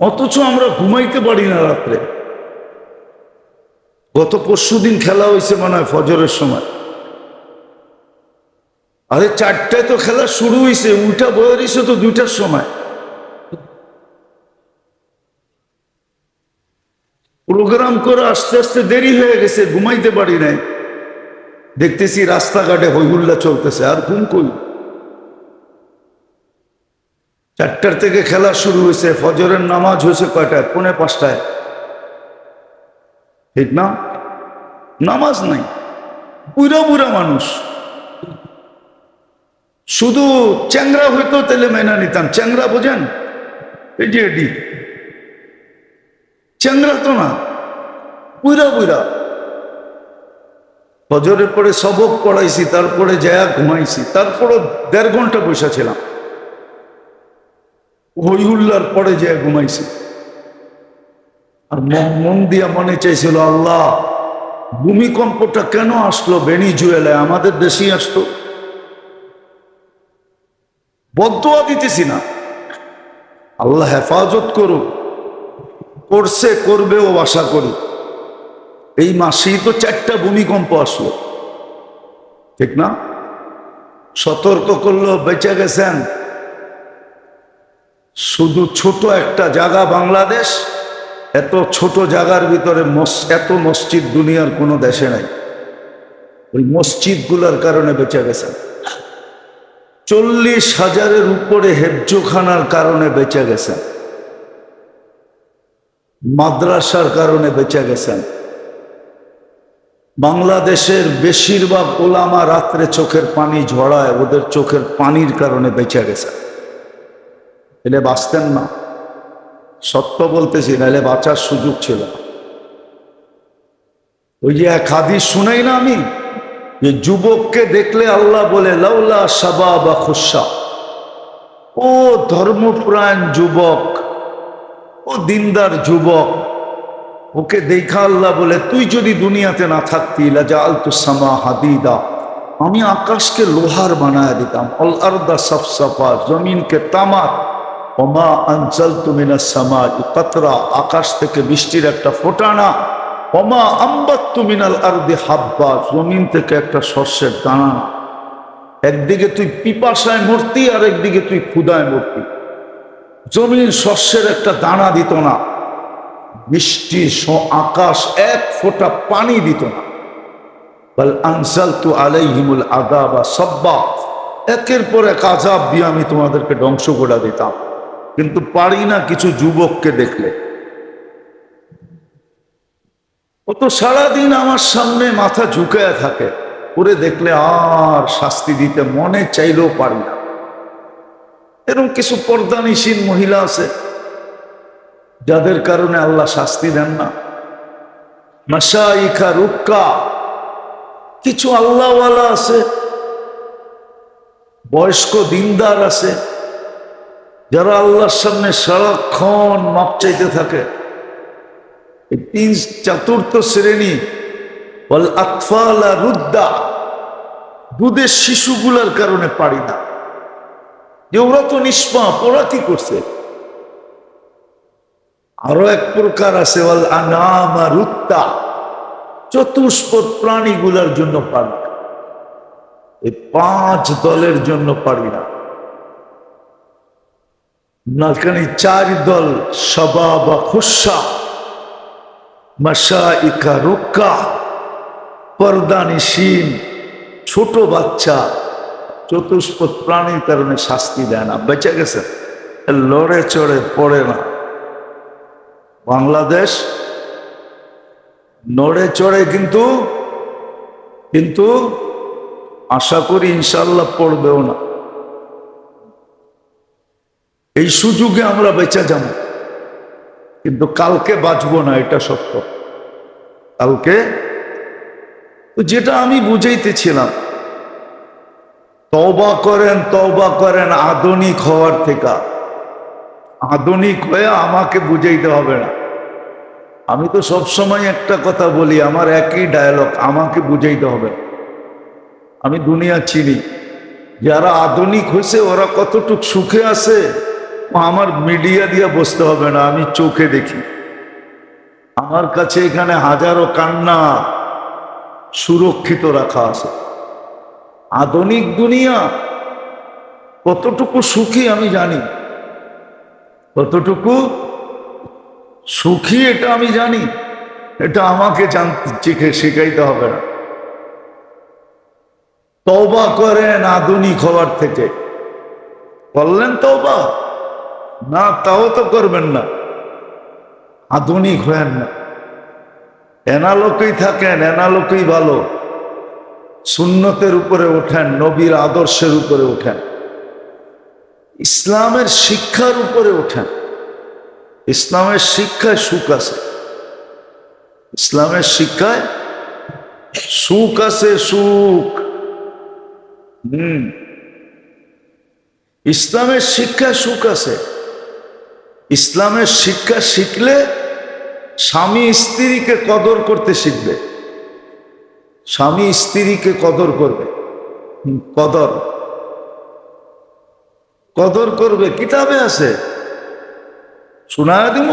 [SPEAKER 1] অথচ আমরা ঘুমাইতে পারি না রাত্রে। গত পরশুদিন খেলা হয়েছে মনে হয় ফজরের সময়, আরে 4টায় তো খেলা শুরু হয়েছে, উল্টা বয়ে দিছে তো 2টার সময়। প্রোগ্রাম করে আস্তে আস্তে দেরি হয়ে গেছে, ঘুমাইতে পারি নাই। দেখতেছি রাস্তাঘাটে হইহুল্লা চলতেছে, আর ঘুম কই। 4টার থেকে খেলা শুরু হয়েছে, ফজরের নামাজ হয়েছে কয়টায়? 4:45টায়, ঠিক না? নামাজ নাই, বুড়া বুড়া মানুষ। শুধু চ্যাংরা হইতো তেলে মেনা নিতাম। চ্যাংরা বোঝেন? এই যে এডি চ্যাংরা তো না, বুড়া বুড়া। ফজরের পরে সবক পড়াইছি, তারপরে যায়া ঘুমাইছি, তারপরে 1.5 ঘন্টা বসে ছিলাম, হইহুল্লার পরে যায়া ঘুমাইছি। আর মন দিয়া মনে চাইছিল, আল্লাহ ভূমিকম্পটা কেন আসলো ভেনিজুয়েলায়, আমাদের দেশেই আসতো। বদদোয়া দিতেছি না, আল্লাহ হেফাজত করুক, করছে করবেও আশা করি। এই মাসেই তো 4টা ভূমিকম্প আসলো, ঠিক না? সতর্ক করলো, বেঁচে গেছেন। শুধু ছোট একটা জায়গা বাংলাদেশ, এত ছোট জায়গার ভিতরে এত মসজিদ দুনিয়ার কোনো দেশে নাই। ওই মসজিদগুলোর কারণে বেঁচে গেছেন। 40,000-এর উপরে হেফজোখানার কারণে বেঁচে গেছেন, মাদ্রাসার কারণে বেঁচে গেছেন। বাংলাদেশের বেশিরভাগ ওলামা রাত্রে চোখের পানি ঝরায়, ওদের চোখের পানির কারণে বেঁচে গেছে। এলে বাঁচতেন না, সত্য বলতেছি, নাহলে বাঁচার সুযোগ ছিল। ওই যে এক হাদিস শুনাই না আমি, যে যুবককে দেখলে আল্লাহ বলে লাউলা শাবাবা খুশা, ও ধর্মপ্রাণ যুবক, ও দিনদার যুবক, ওকে দেখা আল্লাহ বলে তুই যদি দুনিয়াতে না থাকতি লাজাআলতু সামা হাদিদা, আমি আকাশকে লোহার বানায় দিতাম, অল আরদা সাফসাফা, জমিনকে তামার, ওমা আনজালতু মিনাস সামাই কাতরা, আকাশ থেকে বৃষ্টির একটা ফোঁটা না, ওমা আম্বাততু মিনাল আরদি হাব্বা, জমিন থেকে একটা শস্যের দানা না। একদিকে তুই পিপাসায় মরতি, আর একদিকে তুই ক্ষুধায় মরতি। জমিন শস্যের একটা দানা দিত না, বৃষ্টি আকাশ এক ফোঁটা পানি দিত না। বল আনজালতু আলাইহিমুল আযাবা সাব্বা, একের পর এক আযাব দিয়ে আমি তোমাদেরকে ধ্বংস করে দিতাম। কিন্তু পারি না কিছু যুবককে দেখলে। ও তো সারাদিন আমার সামনে মাথা ঝুঁকায় থাকে, ওরে দেখলে আর শাস্তি দিতে মনে চাইলেও পারি না। এরকম কিছু পর্দানিসীন মহিলা আছে যাদের কারণে আল্লাহ শাস্তি দেন না। মাশাইখা রুক্কা, কিছু আল্লাহওয়ালা আছে, বয়স্ক দিনদার আছে, যারা আল্লাহর সামনে সারাক্ষণ মাপ চাইতে থাকে। এই 3-4র্থ শ্রেণী, বল আতফালা রুদ্দা, দুধের শিশুগুলার কারণে পারি না, যে ওরা তো নিষ্পাপ, ওরা কি করছে। আরো এক প্রকার আছে, বল আনামা রুত্তা, চতুষ্পদ প্রাণীগুলার জন্য পারি না। এই 5 দলের জন্য পারি না। নালকানি 4 দল, শাবাবা খুশা, মাশাইখা রুক্কা, পর্দানিসীন, ছোট বাচ্চা, চতুষ্পদ প্রাণীর কারণে শাস্তি দেয় না, বেঁচে গেছে, লড়ে চড়ে পড়ে না। বাংলাদেশ নড়ে চড়ে, কিন্তু আশা করি ইনশাল্লাহ পড়বেও না। এই সুযোগে আমরা বেঁচে যাব। কিন্তু কালকে বাঁচবো না, এটা সত্য। কালকে তো যেটা আমি বুঝাইতেছিলাম, তওবা করেন আধুনিক হওয়ার থেকে। আধুনিক হয়ে আমাকে বুঝাইতে হবে না। আমি তো সবসময় একটা কথা বলি, আমার একই ডায়ালগ, আমাকে বুঝাইতে হবে। আমি দুনিয়া চিনি, যারা আধুনিক হয়েছে ওরা কতটুক সুখে আছে আমার মিডিয়া দিয়ে বসতে হবে না, আমি চোখে দেখি। আমার কাছে এখানে হাজারো কান্না সুরক্ষিত রাখা আছে। আধুনিক দুনিয়া কতটুকু সুখী আমি জানি, কতটুকু সুখী এটা আমি জানি। এটা আমাকে জানতে শেখাইতে হবে না। তওবা করেন আধুনিক হওয়ার থেকে। করলেন তওবা? না, তাও তো করবেন না। আধুনিক হয়েন না, এনালোকেই থাকেন, এনালোকেই ভালো। সুন্নতের উপরে ওঠেন, নবীর আদর্শের উপরে ওঠেন, ইসলামের শিক্ষার উপরে ওঠেন। ইসলামের শিক্ষায় সুখ আছে, ইসলামের শিক্ষায় সুখ আছে, সুখ। ইসলামের শিক্ষায় সুখ আছে। ইসলামের শিক্ষা শিখলে স্বামী স্ত্রীকে কদর করতে শিখবে, স্বামী স্ত্রীকে কদর করবে। কদর কদর করবে, কিতাবে আছে, শোনায় দিব।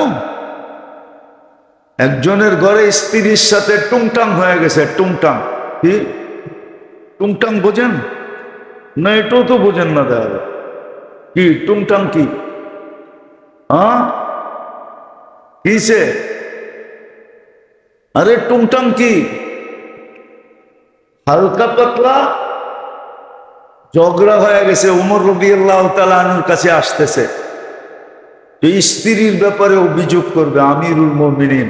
[SPEAKER 1] একজনের ঘরে স্ত্রীর সাথে টুংটাং হয়ে গেছে। টুংটাং কি? টুংটাং বোঝেন না? এটাও তো বোঝেন না। দেখা কি টুংটাং কি? কিসে? আরে টুংটাং কি? হালকা পাতলা ঝগড়া হয়ে গেছে, ওমর রাদিয়াল্লাহু তাআলা আনহুর কাছে আসতেছে, স্ত্রীর ব্যাপারে অভিযোগ করবে আমিরুল মুমিনিন।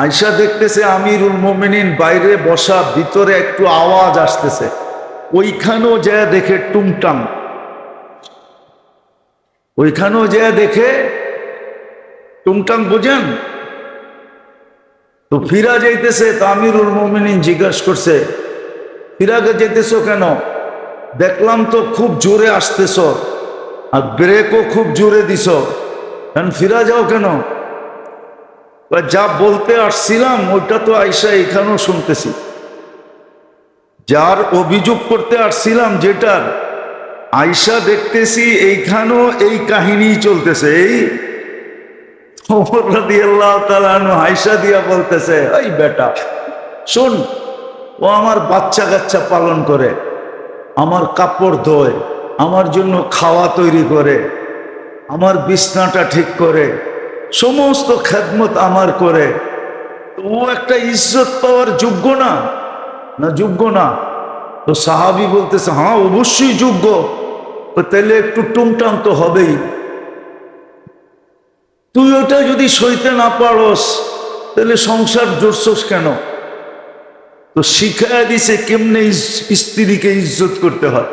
[SPEAKER 1] আয়েশা দেখতেছে আমিরুল মুমিনিন বাইরে বসা, ভিতরে একটু আওয়াজ আসতেছে, ওইখানেও যা দেখে টুংটাং, ওইখানেও যা দেখে টুংটাং। বোঝেন তো? ফিরা যাইতেছে তো আমিরুল মুমিনিন জিজ্ঞাসা করছে, ফিরাকে যেতেছো কেন? দেখলাম তো খুব জোরে আসতেছ আর ব্রেকও খুব জোরে দিছ, ফিরা যাও কেন? যা বলতে আসছিলাম ওইটা তো আয়েশা এখানেও শুনতেছি, যার অভিযোগ করতে আসছিলাম যেটার, আয়েশা দেখতেছি এইখানেও এই কাহিনী চলতেছে। এই ওমর রাদিয়াল্লাহু তাআলা আনহু আয়েশা দিয়া বলতেছে, এই বেটা শোন, ও আমার বাচ্চা কাচ্চা পালন করে, আমার কাপড় ধোয়, আমার জন্য খাওয়া তৈরি করে, আমার বিছনাটা ঠিক করে, সমস্ত খেদমত আমার করে, ও একটা ইজ্জত পাওয়ার যোগ্য না? না যোগ্য না? তো সাহাবী বলতেছে, হ্যাঁ অবশ্যই যোগ্য। তো তাহলে একটু টুংটাং তো হবেই। তুই ওটা যদি সইতে না পারস তাহলে সংসার জোরছস কেন? তো শিখায় দিছে কেমনে স্ত্রীকে ইজ্জত করতে হয়।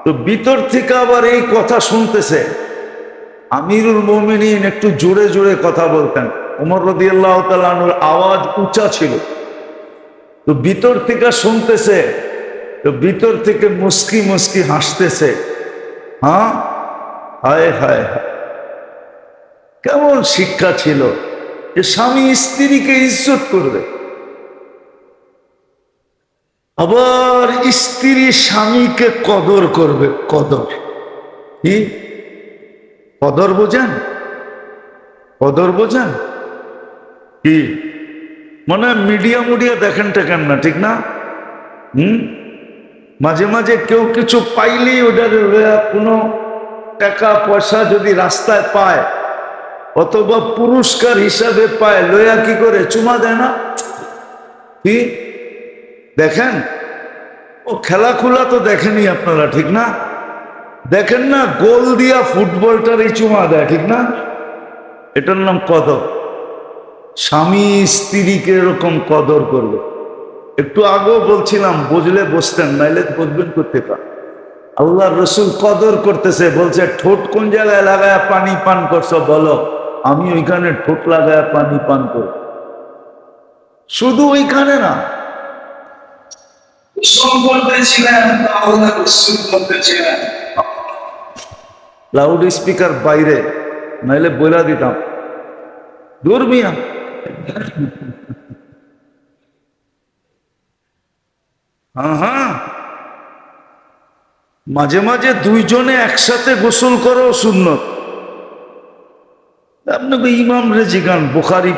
[SPEAKER 1] তো ভিতর থেকে আবার এই কথা শুনতেছে। আমিরুল মুমিনিন একটু জোরে জোরে কথা বলতেন, ওমর রাদিয়াল্লাহু তাআলা আনহুর আওয়াজ উঁচা ছিল, তো ভিতর থেকে শুনতেছে, তো ভিতর থেকে মুস্কি মুস্কি হাসতেছে। হায় হায় হায়, কেমন শিক্ষা ছিল যে স্বামী স্ত্রীকে ইজ্জত করবে, আবার স্ত্রী স্বামীকে কদর করবে। কদর কি? কদর বোঝেন? কদর বোঝেন কি? মানে মিডিয়া মুডিয়া দেখেন টেকেন না, ঠিক না? মাঝে মাঝে কেউ কিছু পাইলেই ওটার কোনো টাকা পয়সা যদি রাস্তায় পায় অথবা পুরস্কার হিসাবে পায়, লয়া কি করে চুমা দেয় না? কি দেখেন? ও খেলাখুলা তো দেখেনি আপনারা, ঠিক না? দেখেন না, গোল দিয়া ফুটবলটারই চুমা দেয়, ঠিক না? এটার নাম কদর। স্বামী স্ত্রীকে এরকম কদর করবে। একটু আগেও বলছিলাম, বুঝলে বসতেন, নাইলে বুঝবেন করতে পার। আল্লাহ রসুল কদর করতেছে, বলছে ঠোঁট কোন জায়গায় লাগায় পানি পান করছো বলো, আমি ওইখানে ঠোঁট লাগায় পানি পান করব। শুধু ওইখানে না, লাউড স্পিকার বাইরে, নাইলে বইলা দিতাম দূর মিয়া। হ্যাঁ হ্যাঁ, মাঝে মাঝে দুইজনে একসাথে গোসল করো সুন্নত। আপনাকে ইমাম রে জিগান, বুখারি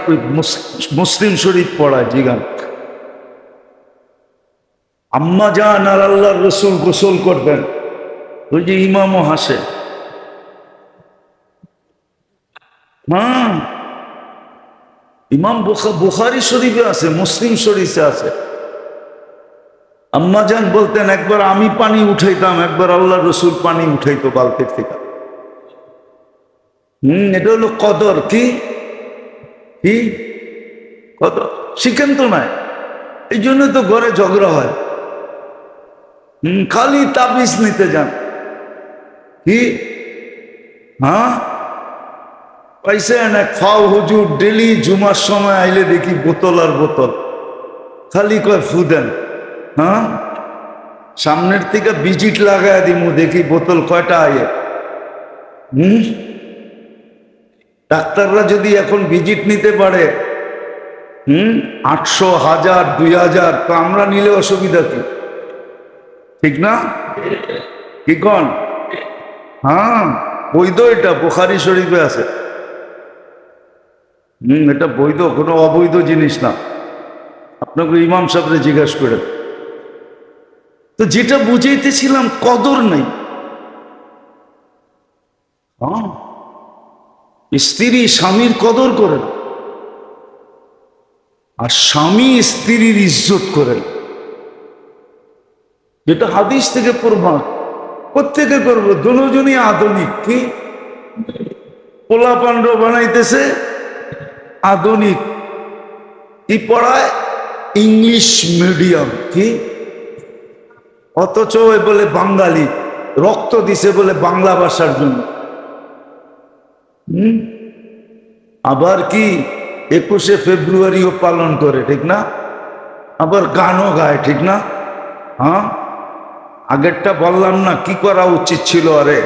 [SPEAKER 1] মুসলিম শরীফ পড়ায় জিগান, আম্মা জান আর আল্লাহর রসুল গোসল করবেন, ওই যে ইমামও হাসে। হ্যাঁ, ইমাম বুখারি শরীফে আছে, মুসলিম শরীফে আছে। আম্মা জান বলতেন একবার আমি পানি উঠাইতাম, একবার আল্লাহ রসুল পানি উঠাইতো বালতির থেকে। এটা হলো কদর। কি কি কদর শিখেন তো নাই, এই জন্য তো ঘরে ঝগড়া হয়। খালি তাবিজ নিতে যান। কি হ্যাঁ, পাইছেন এক ফাও হুজুর, ডেলি জুমার সময় আইলে দেখি বোতল আর বোতল, খালি কয় ফু দেন। হ্যাঁ, সামনের থেকে ভিজিট লাগায় দিমু, দেখি বোতল কয়টা আয়ে। ডাক্তাররা যদি এখন ভিজিট নিতে পারে 800, 1000, 2000, তো আমরা নিলে অসুবিধা কি? ঠিক না? কি কন? হ্যাঁ, বৈধ, এটা বুখারী শরীফে আছে। এটা বৈধ, কোনো অবৈধ জিনিস না। আপনাকে ইমাম সাহেবরে জিজ্ঞাসা করে। তো যেটা বুঝাইতেছিলাম, কদর নেই। হ্যাঁ, স্ত্রী স্বামীর কদর করে না, আর স্বামী স্ত্রীর ইজ্জত করে না। যেটা হাদিস থেকে প্রমাণ। প্রত্যেকে করবো, দুজনই আধুনিক। কি পোলা পান্ড বানাইতেছে আধুনিক, কি পড়ায় ইংলিশ মিডিয়াম। কি অথচ বলে বাঙালি, রক্ত দিছে বলে বাংলা ভাষার জন্য। আবার কি 21শে ফেব্রুয়ারিও পালন করে, ঠিক না? আবার গানও গায়, ঠিক না? হ্যাঁ, আগেরটা বললাম না কি করা উচিত ছিল? আরে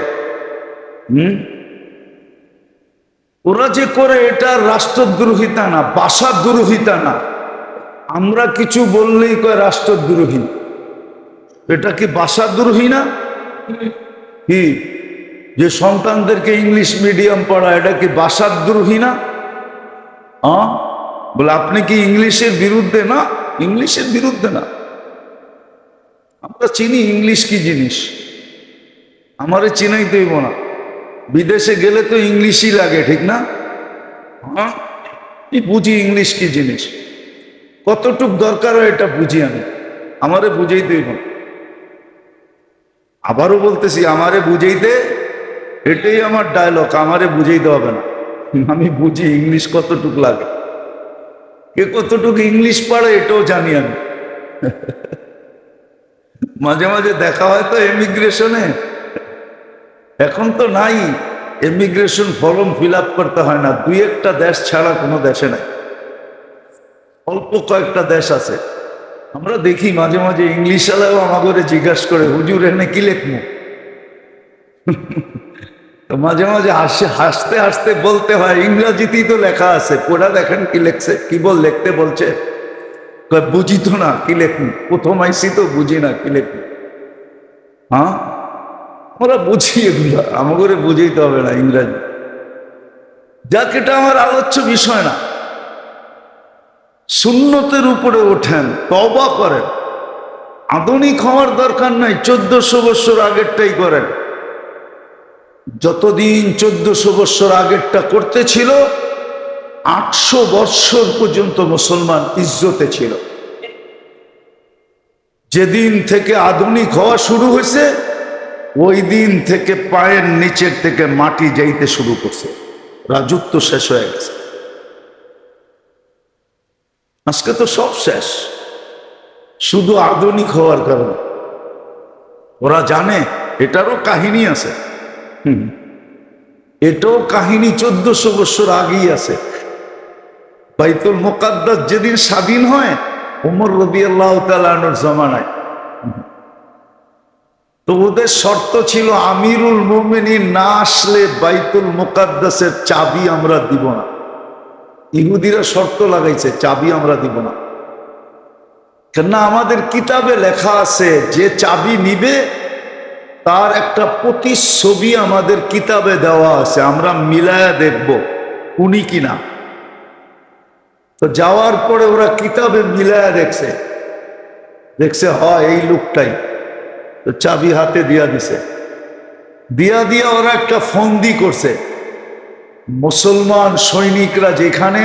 [SPEAKER 1] ওরা যে করে, এটা রাষ্ট্রদ্রোহিতা না, ভাষাদ্রোহিতা না। আমরা কিছু বললেই কয় রাষ্ট্রদ্রোহী। এটা কি ভাষাদ্রোহী না? কি যে সন্তানদেরকে ইংলিশ মিডিয়াম পড়ায়, এটা কি ভাষাদ্রোহী না? বলে আপনি কি ইংলিশের বিরুদ্ধে? না, ইংলিশের বিরুদ্ধে না। আমরা চিনি ইংলিশ কি জিনিস, আমারে চিনাই দেব না। বিদেশে গেলে তো ইংলিশই লাগে, ঠিক না? হ্যাঁ, বুঝি ইংলিশ কি জিনিস, কতটুক দরকার হয় এটা বুঝি আমি, আমারে বুঝাই দেব না। আবারও বলতেছি, আমারে বুঝাইতে, এটাই আমার ডায়লগ, আমারে বুঝাইতে হবে না। আমি বুঝি ইংলিশ কতটুক লাগে, কে কতটুকু ইংলিশ পারে এটাও জানি আমি। মাঝে মাঝে দেখা হয় তো এমিগ্রেশনে, এখন তো নাই, এমিগ্রেশন ফর্ম ফিল আপ করতে হয় না, 2-1টা দেশ ছাড়া কোনো দেশে নাই, অল্প কয়েকটা দেশ আছে। আমরা দেখি মাঝে মাঝে ইংলিশ আলাও আমাকে জিজ্ঞাসা করে, হুজুর এনে কি লেখবো? তো মাঝে মাঝে হাসতে হাসতে বলতে হয়, ইংরাজিতেই তো লেখা আছে, পড়া দেখেন কি লেখছে, কি লিখতে বলছে। বুঝি তো না কি লেখুন, প্রথম আইসি তো বুঝি না কি লেখুন। হ্যাঁ, আমরা বুঝি, এগুলো আমাকে বুঝাইতে হবে না ইংরাজি। যাক, এটা আমার আলোচ্য বিষয় না। সুন্নতের উপরে ওঠেন, তওবা করেন, আধুনিক হওয়ার দরকার নাই, 1400 বছর আগেরটাই করেন। যতদিন 1400 বছর আগেরটা করতে ছিল, 800 বছর পর্যন্ত মুসলমান ইজ্জতে ছিল। যেদিন থেকে আধুনিক হওয়া শুরু হয়েছে, ওই দিন থেকে পায়ের নিচের থেকে মাটি যাইতে শুরু করছে, রাজত্ব শেষ হয়ে গেছে। আজকে তো সব শেষ, শুধু আধুনিক হওয়ার কারণে। ওরা জানে এটারও কাহিনী আছে। এটাও কাহিনী 1400 বছর আগেই আছে। বাইতুল মুকাদ্দাস যেদিন স্বাধীন হয় ওমর রাদিয়াল্লাহু তাআলা আনহুর জামানায়, তো ওদের শর্ত ছিল আমিরুল মুমিনিন না আসলে বাইতুল মুকাদ্দাসের চাবি আমরা দিব না। ইহুদিরা শর্ত লাগাইছে চাবি আমরা দিব না, কেননা আমাদের কিতাবে লেখা আছে যে চাবি নিবে তার একটা প্রতিচ্ছবি আমাদের কিতাবে দেওয়া আছে, আমরা মিলায়া দেখব উনি কিনা। তো যাওয়ার পরে ওরা কিতাবে মিলায়া দেখছে, হয় এই লোকটাই। তো চাবি হাতে দিয়া দিছে, দিয়া ওরা একটা ফন্দি করছে। মুসলমান সৈনিকরা যেখানে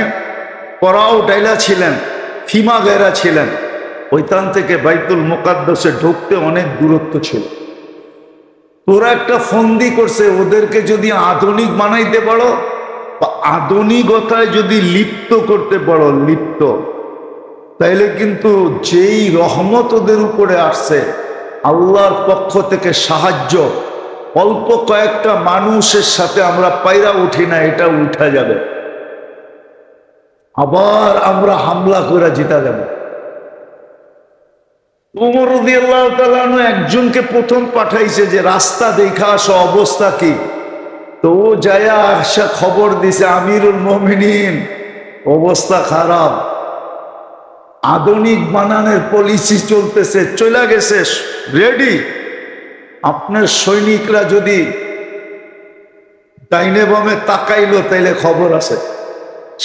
[SPEAKER 1] পরাও ডাইলা ছিলেন, ফিমা গেরা ছিলেন, ওইখান থেকে বাইতুল মুকাদ্দাসে ঢুকতে অনেক দূরত্ব ছিল। তোরা একটা ফন্দি করছে, ওদেরকে যদি আধুনিক বানাইতে পারো বা আধুনিকতায় যদি লিপ্ত করতে পারো, তাইলে কিন্তু যেই রহমত ওদের উপরে আসছে আল্লাহর পক্ষ থেকে সাহায্য, অল্প কয়েকটা মানুষের সাথে আমরা পায়রা উঠি না, এটা উঠা যাবে, আবার আমরা হামলা করে জিতা যাবে। ওমর রাদিয়াল্লাহু তাআলা আনহু একজনকে প্রথম পাঠাইছে যে রাস্তা দেখা আসো, অবস্থা কি। তো ও যায়া আসা খবর দিছে আমিরুল মুমিনিন অবস্থা খারাপ, আধুনিক বানানোর পলিসি চলতেছে, চলে গেছে রেডি, আপনার সৈনিকরা যদি ডাইনে বামে তাকাইলো তাইলে খবর আছে,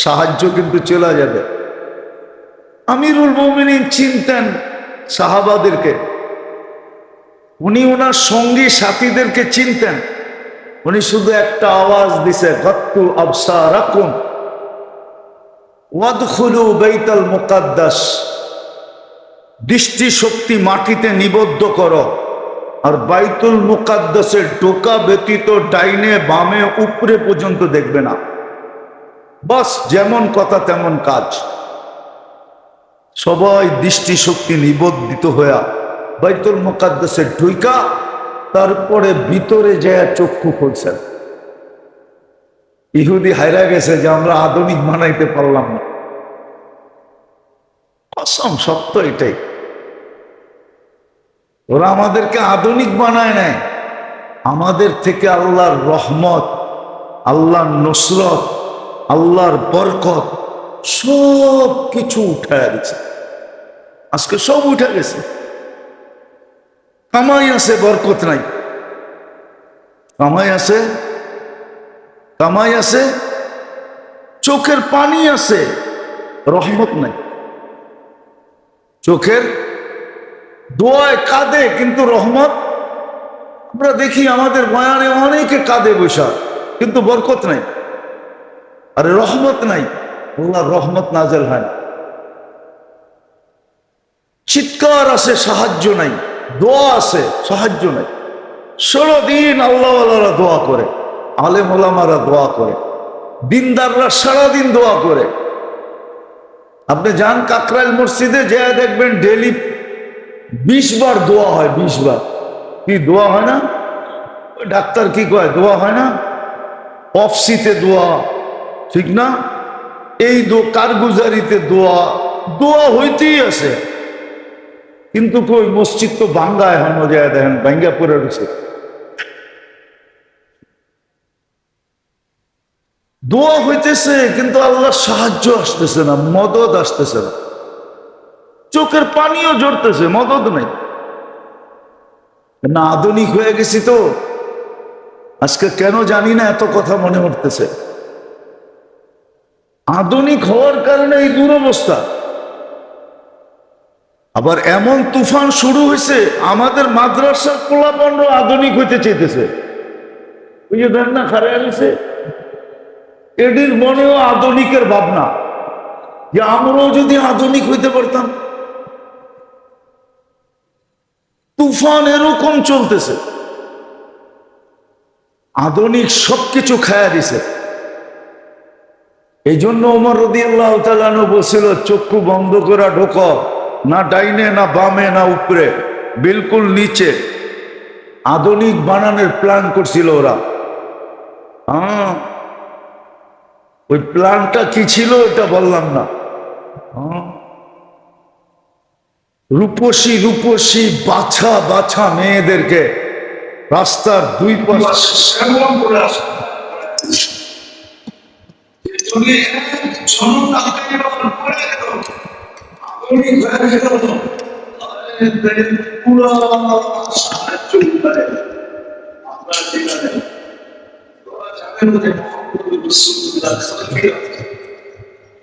[SPEAKER 1] সাহায্য কিন্তু চলে যাবে। আমিরুল মুমিনিন চিনতেন সাহাবাদেরকে, উনি ওনার সঙ্গী সাথীদেরকে চিনতেন। উনি শুধু একটা আওয়াজ দিছে, গাত্তু আবসারাকুম ওয়াদখুলু বাইতাল মুকাদ্দাস, দৃষ্টি শক্তি মাটিতে নিবদ্ধ করো আর বাইতুল মুকাদ্দাসের ঢোকা ব্যতীত ডাইনে বামে উপরে পর্যন্ত দেখবে না। বাস যেমন কথা তেমন কাজ। সবাই দৃষ্টি শক্তি নিবদ্ধিত হইয়া বাইতুল মুকাদ্দাসের ঢুইকা তারপরে ভিতরে যায় চক্ষু খুলছেন। ইহুদি হায়রা গেছে যে আমরা আধুনিক বানাইতে পারলাম না। কসম, সত্য এটাই। ওরা আমাদেরকে আধুনিক বানায় নাই, আমাদের থেকে আল্লাহর রহমত, আল্লাহর নসরত, আল্লাহর বরকত সব কিছু উঠায় দিচ্ছে। আজকে সব উঠে গেছে। কামাই আছে, বরকত নাই। কামাই আছে, চোখের পানি আছে, রহমত নাই। চোখের দোয়ায় কাঁদে কিন্তু রহমত, আমরা দেখি আমাদের বয়ানে অনেকে কাঁদে বৈশা, কিন্তু বরকত নাই, আরে রহমত নাই, আল্লাহর রহমত নাজেল হয় না। চিৎকার আছে, সাহায্য নাই, দোয়া আছে, সাহায্য নাই। সারাদিন আল্লাহওয়ালারা দোয়া করে, আলেম ওলামারা দোয়া করে, দিনদাররা সারাদিন দোয়া করে। আপনি যান কাকরাইল মসজিদে, যে দেখবেন ডেলি 20 বার দোয়া হয়, 20 বার। কি দোয়া হয় না? ডাক্তার কি কয়, দোয়া হয় না? অফসিতে দোয়া, ঠিক না? এই কারগুজারিতে দোয়া হইতেই আছে। কিন্তু কই মসজিদ তো ভাঙ্গা, এখন যায় দেখেন ভাঙ্গা পড়ে রয়েছে। দোয়া হইতেছে কিন্তু আল্লাহর সাহায্য আসতেছে না, মদদ আসতেছে না। চোখের পানিও ঝরতেছে, মদদ নেই। না আধুনিক হয়ে গেছি তো আজকে কেন জানি না এত কথা মনে উঠতেছে। আধুনিক হওয়ার কারণে এই দুরবস্থা। আবার এমন তুফান শুরু হয়েছে, আমাদের মাদ্রাসার পোলাপানরা আধুনিক হইতে চাইতেছে। ওই যে দেন না খারাপ গেছে, এটির মনেও আধুনিকের ভাবনা যে আমরাও যদি আধুনিক হইতে পারতাম। তুফান এরকম চলতেছে, আধুনিক সবকিছু খায়া দিছে। এই জন্য ওমর রাদিয়াল্লাহু তাআলা আনহু বলছিল, চক্ষু বন্ধ করে ঢোকো, না ডাইনে না বামে না উপরে, বিলকুল নিচে। আধুনিক বানানোর প্ল্যান করছিল ওরা। হ্যাঁ, ওই প্ল্যানটা কি ছিল এটা বললাম না। রূপসী রূপসী বাছা বাছা মেয়েদেরকে রাস্তার দুই পাশে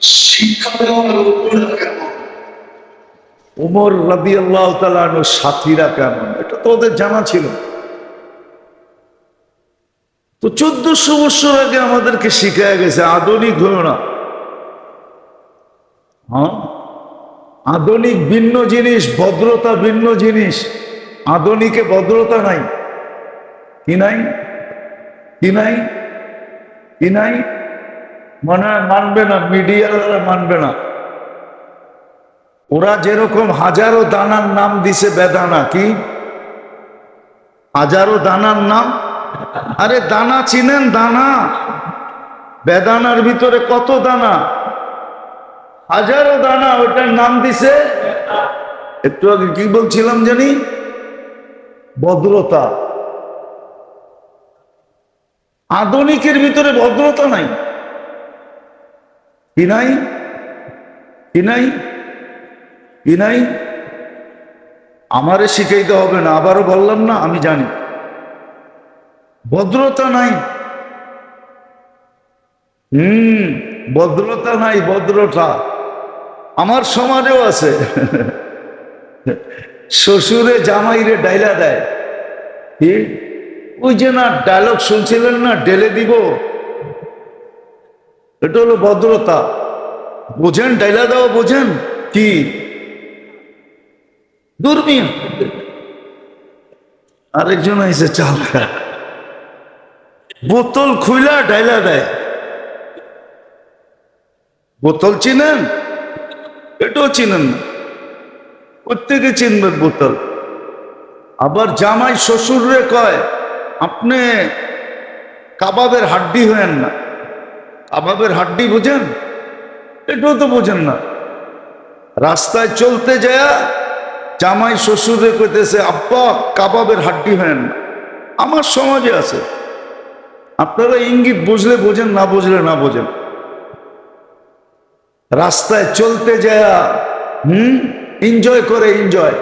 [SPEAKER 1] শিক্ষা দেওয়ার উমর রাদিয়াল্লাহু তাআলা আনহুর সাথীরা কেমন এটা তো ওদের জানা ছিল। তো 1400 বছর আগে আমাদেরকে শিখায় গেছে আধুনিক হলো না। হ্যাঁ, আধুনিক ভিন্ন জিনিস, ভদ্রতা ভিন্ন জিনিস। আধুনিকে ভদ্রতা নাই। কি নাই? কি নাই? কি নাই? মনে হয় মানবে না, মিডিয়ারা মানবে না। ওরা যেরকম হাজারো দানার নাম দিছে বেদানা। কি হাজারো দানার নাম? আরে দানা চিনেন? দানা বেদানার ভিতরে কত দানা? হাজারো দানা, ওটার নাম দিছে। একটু আগে কি বলছিলাম জানি? ভদ্রতা। আধুনিকের ভিতরে ভদ্রতা নাই। কি নাই? কি নাই? কি নাই? আমারে শিখাইতে হবে না, আবারও বললাম না, আমি জানি ভদ্রতা নাই। ভদ্রতা নাই। ভদ্রতা আমার সমাজেও আছে। শ্বশুরে জামাইরে ডাইলা দেয়। কি ওই যে না ডায়লগ শুনছিলেন না, ডেলে দিব, এটা হলো ভদ্রতা। বোঝেন? ডাইলা দেওয়া বোঝেন? কি দুর্মিন। আরেকজন আইসে চাল খায়, বোতল খুইলা ডাইলা দেয়। বোতল চিনেন? এটাও চিনেন না, প্রত্যেকে চিনবেন বোতল। আবার জামাই শ্বশুররে কয় আপনি কাবাবের হাড্ডি হয়েন না। কাবাবের হাড্ডি বোঝেন? এটাও তো বোঝেন না। রাস্তায় চলতে যায় জামাই শ্বশুরে কইতেছে আব্বা কাবাবের হাড্ডি হয়েন না। আমার সমাজে আছে। আপনারা ইঙ্গিত বুঝলে বোঝেন, না বুঝলে না বোঝেন। রাস্তায় চলতে যায় এনজয় করে, এনজয়।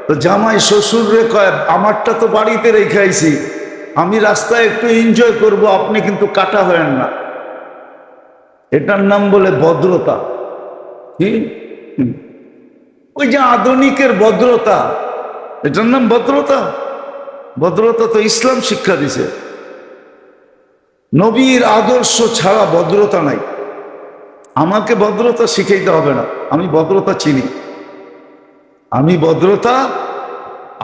[SPEAKER 1] তো জামাই শ্বশুররে কয় আমারটা তো বাড়িতে রেখে আইছি, আমি রাস্তায় একটু এনজয় করব, আপনি কিন্তু কাটা হয়েন না। এটার নাম বলে ভদ্রতা। কি ওই যে আধুনিকের ভদ্রতা, এটার নাম ভদ্রতা? ভদ্রতা তো ইসলাম শিক্ষা দিছে। নবীর আদর্শ ছাড়া ভদ্রতা নাই। আমাকে ভদ্রতা শিখাইতে হবে না, আমি ভদ্রতা চিনি। আমি ভদ্রতা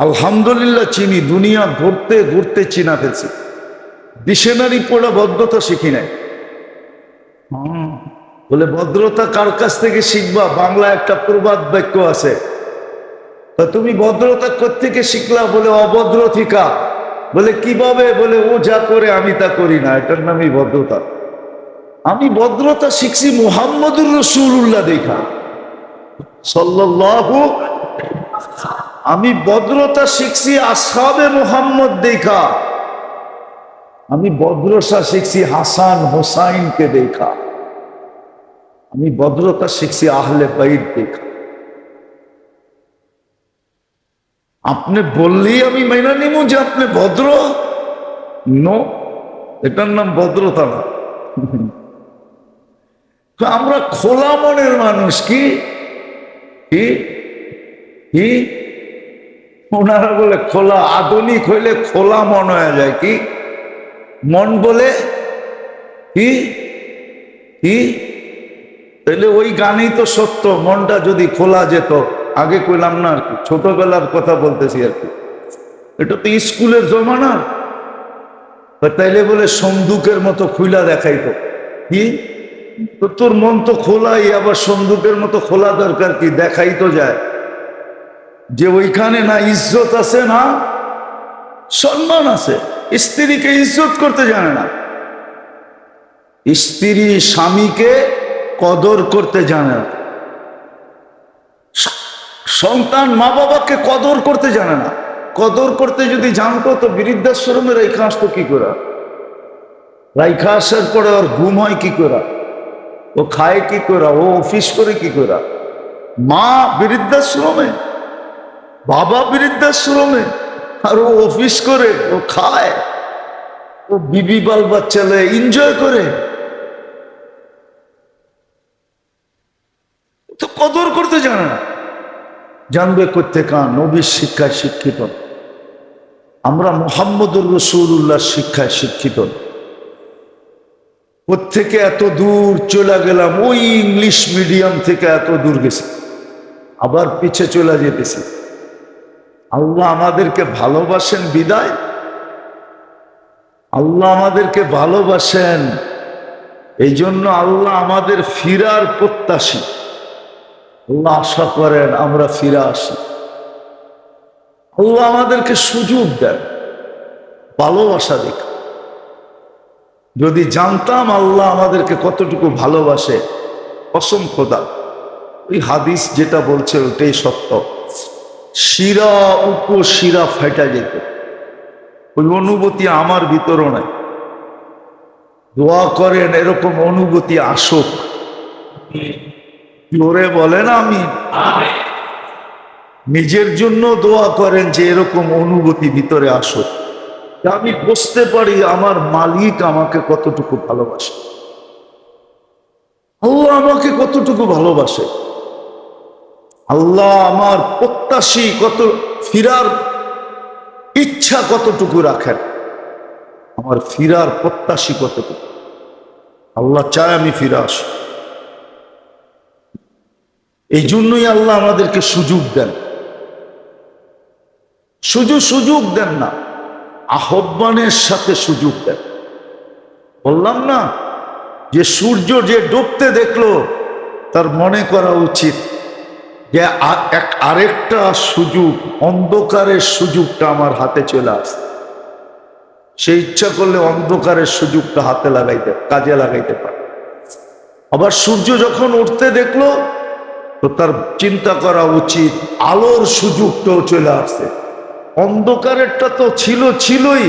[SPEAKER 1] আলহামদুলিল্লাহ চিনি। দুনিয়া ঘুরতে ঘুরতে চিনা ফেলছি। ডিকশনারি পড়া ভদ্রতা শিখি নাই। বলে ভদ্রতা কার কাছ থেকে শিখবা? বাংলা একটা প্রবাদ বাক্য আছে, তা তুমি ভদ্রতা কোত্থেকে শিখলা? বলে অভদ্র থিকা। বলে কিভাবে? বলে ও যা করে আমি তা করি না, এটার নামই ভদ্রতা। আমি ভদ্রতা শিখছি মুহাম্মদুর রাসূলুল্লাহ দেখা, সাল্লাল্লাহু। আমি ভদ্রতা শিখছি আসহাবে মুহাম্মদ দেখা। আমি ভদ্রতা শিখছি হাসান হোসাইনকে দেখা। আমি ভদ্রতা শিখছি আহলে বাইত দেখা। আপনি বললেই আমি মাইনা নিব যে আপনি ভদ্র? নো, এটার নাম ভদ্রতা না। আমরা খোলা মনের মানুষ। কি কি কি ওনারা বলে খোলা। আধুনিক হইলে খোলা মন হয়ে যায়। কি মন বলে? কি কি তাহলে ওই গানই তো সত্য। মনটা যদি খোলা যেত, আগে কইলাম না আর কি, ছোটবেলার কথা বলতেছি আর কি। এটা তো স্কুলের জমানা। তাইলে বলে সন্দুকের মতো খুইলা দেখাইতো। কি তো তোর মন তো খোলাই, আবার সন্দুকের মতো খোলা দরকার কি? দেখাই তো যায় যে ওইখানে না ইজ্জত আছে, না সম্মান আছে, স্ত্রীকে ইজ্জত করতে জানে না, স্ত্রী স্বামীকে কদর করতে জানে না, সন্তান মা বাবাকে কদর করতে জানে না। কদর করতে যদি জানতো তো বৃদ্ধাশ্রমে রেখা আসতো কি করে? রাইখা আসার পরে ওর ঘুম হয় কি করে? ও খায় কি করে? ও অফিস করে কি করে? মা বৃদ্ধাশ্রমে, বাবা বৃদ্ধাশ্রমে, আর ও অফিস করে, ও খায়, ও বিবি বাল বাচ্চা এনজয় করে, তো কদর করতে জানে না। জানবে কোত্থেকে? নবীর শিক্ষায় শিক্ষিত। আমরা মুহাম্মদুর রাসূলুল্লাহর শিক্ষায় শিক্ষিত। কোত্থেকে এত দূর চলে গেলাম, ওই ইংলিশ মিডিয়াম থেকে এত দূর গেছি, আবার পিছে চলে যেতেছি। আল্লাহ আমাদেরকে ভালোবাসেন বিদায়, আল্লাহ আমাদেরকে ভালোবাসেন এই জন্য আল্লাহ আমাদের ফিরার প্রত্যাশী। আল্লাহ আশা করেন আমরা ফিরে আসি। আল্লাহ আমাদেরকে সুযোগ দেন ভালোবাসা দেখে। যদি জানতাম আল্লাহ আমাদেরকে কতটুকু ভালোবাসে, কসম খোদা, ওই হাদিস যেটা বলছে ওটাই সত্য, শিরা উপশিরা ফাইটা যেত। ওই অনুভূতি আমার ভিতরও নাই। দোয়া করেন এরকম অনুভূতি আসুক। জোরে বলেন আমি। নিজের জন্য দোয়া করেন যে এরকম অনুভূতি ভিতরে আসুক, আমি বুঝতে পারি আমার মালিক আমাকে কতটুকু ভালোবাসে, আল্লাহ আমাকে কতটুকু ভালোবাসে, আল্লাহ আমার প্রত্যাশী কত, ফিরার ইচ্ছা কতটুকু রাখেন, আমার ফিরার প্রত্যাশী কতটুকু। আল্লাহ চায় আমি ফিরে আসি। এই জন্যই আল্লাহ আমাদেরকে সুযোগ দেন। শুধু সুযোগ দেন না, আহ্বানের সাথে সুযোগ দেন। বললাম না যে সূর্য যে ডুবতে দেখলো তার মনে করা উচিত যে আরেকটা সুযোগ, অন্ধকারের সুযোগটা আমার হাতে চলে আসছে। সে ইচ্ছা করলে অন্ধকারের সুযোগটা হাতে লাগাইতে, কাজে লাগাইতে পারে। আবার সূর্য যখন উঠতে দেখলো তো তার চিন্তা করা উচিত আলোর সুযোগটাও চলে আসছে। অন্ধকারেরটা তো ছিলই,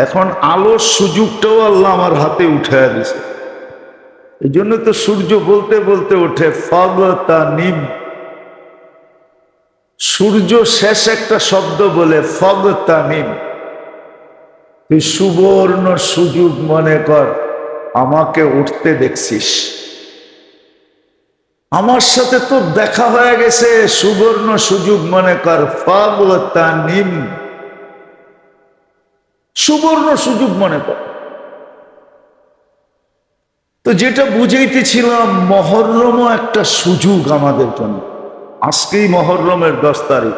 [SPEAKER 1] এখন আলোর সুযোগটাও আল্লাহ আমার হাতে উঠাইয়া দিছে। এই জন্য তো সূর্য বলতে বলতে ওঠে ফাগতানিম। সূর্য শেষ একটা শব্দ বলে ফাগতানিম। তুই সুবর্ণ সুযোগ মনে কর, আমাকে উঠতে দেখছিস, আমার সাথে তো দেখা হয়ে গেছে, সুবর্ণ সুযোগ মনে কর, ফাগতানিম, সুবর্ণ সুযোগ মনে কর। তো যেটা বুঝাইতেছিলাম, মহররমও একটা সুযোগ আমাদের জন্য। আজকেই মহররমের 10 তারিখ,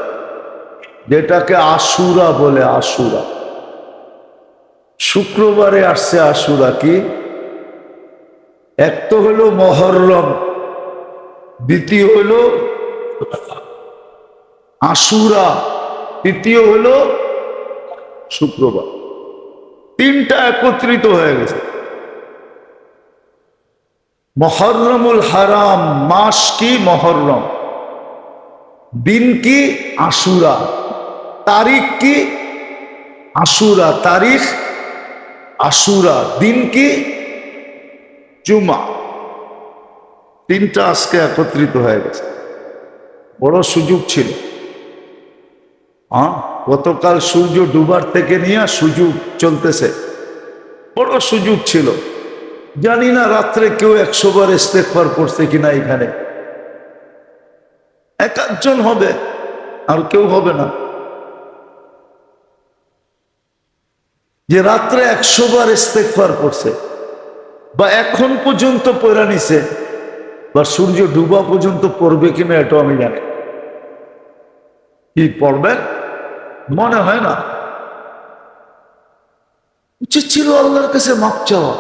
[SPEAKER 1] যেটাকে আশুরা বলে। আশুরা শুক্রবারে আসছে। আশুরা কি? এক তো হলো মহররম, দ্বিতীয় হলো আশুরা, তৃতীয় হলো শুক্রবার। তিনটা একত্রিত হয়ে গেছে। মহররমুল হারাম, মাস কি মহররম, দিন কি আশুরা, তারিখ কি আশুরা, তারিখ আশুরা, দিন কি জুমা। তিনটা আজকে একত্রিত হয়ে গেছে। বড় সুযোগ ছিল। গতকাল সূর্য ডুবার থেকে নিয়ে সুযোগ চলতেছে, বড় সুযোগ ছিল। জানি না রাত্রে কেউ 100 বার ইস্তেগফার করছে কিনা। এখানে এক একজন হবে, আর কেউ হবে না। যে রাত্রে 100 বার ইস্তেগফার করছে বা এখন পর্যন্ত পড়া নিছে, বা সূর্য ডুবা পর্যন্ত পড়বে কিনা এটা আমি জানি। কি পড়বেন মনে হয় না। উচিত ছিল আল্লাহর কাছে মাপ চাওয়া।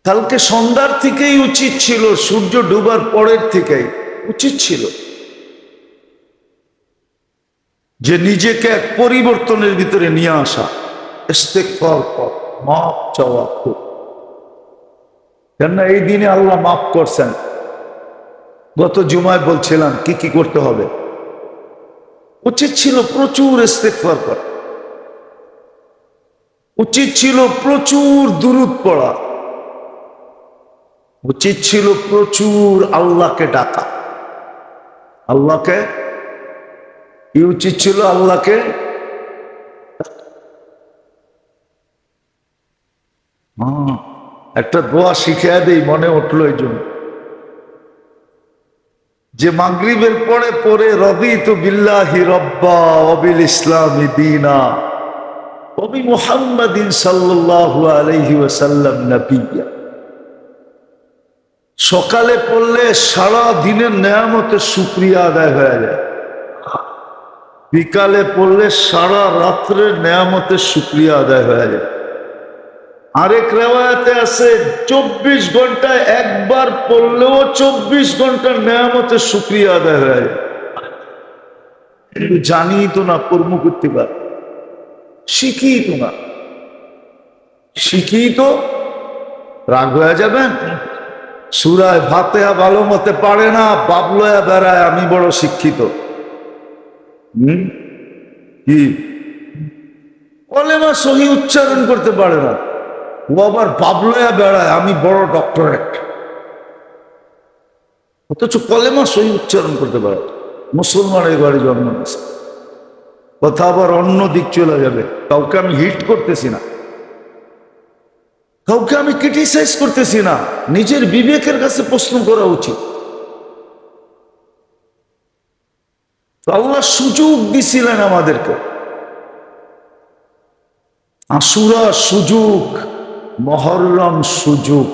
[SPEAKER 1] কালকে সন্ধ্যার থেকেই উচিত ছিল, সূর্য ডুবার পরের থেকেই উচিত ছিল যে নিজেকে এক পরিবর্তনের ভিতরে নিয়ে আসা, ইস্তেগফার কর, মাফ চাওয়া খুব। কেননা এই দিনে আল্লাহ মাফ করছেন। গত জুমায় বলছিলাম কি কি করতে হবে। উচিত ছিল প্রচুর ইস্তেগফার করা, উচিত ছিল প্রচুর দুরূদ পড়া, উচিত ছিল প্রচুর আল্লাহকে ডাকা। আল্লাহকে কি উচিত ছিল? আল্লাহকে একটা দোয়া শিখিয়ে দেই, মনে উঠলো এই জন্য, যে মাগরিবের পরে পরে রাদিতু বিল্লাহি রাব্বা ওয়া বিল ইসলামি দীনা ওয়া বি মুহাম্মাদিন সাল্লাল্লাহু আলাইহি ওয়াসাল্লাম নবিয়্যা। সকালে পড়লে সারা দিনের নেয়ামতের শুকরিয়া আদায় হয়ে যায়, বিকালে পড়লে সারা রাত্রের নেয়ামতের শুকরিয়া আদায় হয়ে যায়। আরেক রেওয়ায়াতে আছে 24 ঘন্টায় একবার পড়লেও 24 ঘন্টার নেয়ামতের শুকরিয়া আদায় হয়ে যায়। কিন্তু জানি তো না, কর্ম করতে পার, শিখি তো না, শিখি তো রাগ হয়ে যাবেন। সূরা ফাতিহা ভালো মতে পারে না, বাবলয়া বেড়ায় আমি বড় শিক্ষিত। কি কলেমা সহি উচ্চারণ করতে পারে না, ও আবার বাবলয়া বেড়ায় আমি বড় ডক্টরেট, অথচ কলেমা সহি উচ্চারণ করতে পারে। মুসলমানের ঘরে জন্ম নিয়েছে, কথা আবার অন্য দিক চলে যাবে। কাউকে আমি হিট করতেছি না, কাউকে আমি ক্রিটিসাইজ করতেছি না, নিজের বিবেকের কাছে প্রশ্ন করা উচিত। আল্লাহ সুযোগ দিছিলেন আমাদেরকে, আশুরা সুযোগ, মহররম সুযোগ।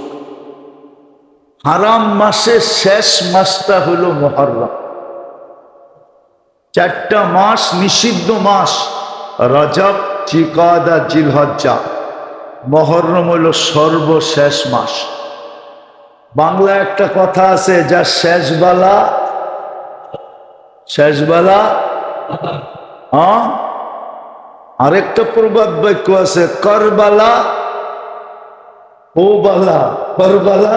[SPEAKER 1] হারাম মাসের শেষ মাসটা হলো মহররম। 4টা মাস নিষিদ্ধ মাস, রজব, জিলকাদা, জিলহজ্জা। মহররম হলো সর্বশেষ মাস। বাংলা একটা কথা আছে, যা শেষবেলা, শেষবেলা। আরেকটা প্রবাদ বাক্য আছে, করবালা ও বালা, করবালা,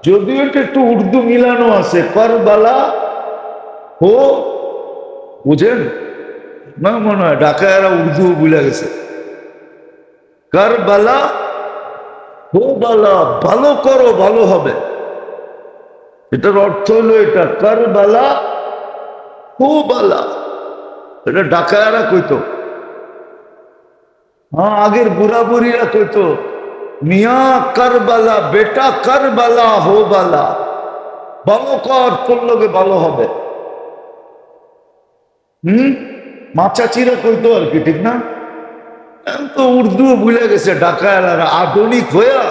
[SPEAKER 1] যদিও এটা একটু উর্দু মিলানো আছে, করবালা ও, বুঝেন না? মনে হয় ঢাকায়রা উর্দু ভুলে গেছে। করবালা ও বালা, ভালো করো ভালো হবে, এটার অর্থ হলো এটা, করবালা ও বালা। এটা ঢাকায়রা কইতো, আগের বুড়া বুড়িরা কইতো, মিয়া করবালা, বেটা করবালা হো বালা, ভালো কর তোর লোকে ভালো হবে। মাচাচিরা কইতো আর কি, ঠিক না? তো উর্দু ভুলে গেছে ঢাকায়রা, আধুনিক হইয়া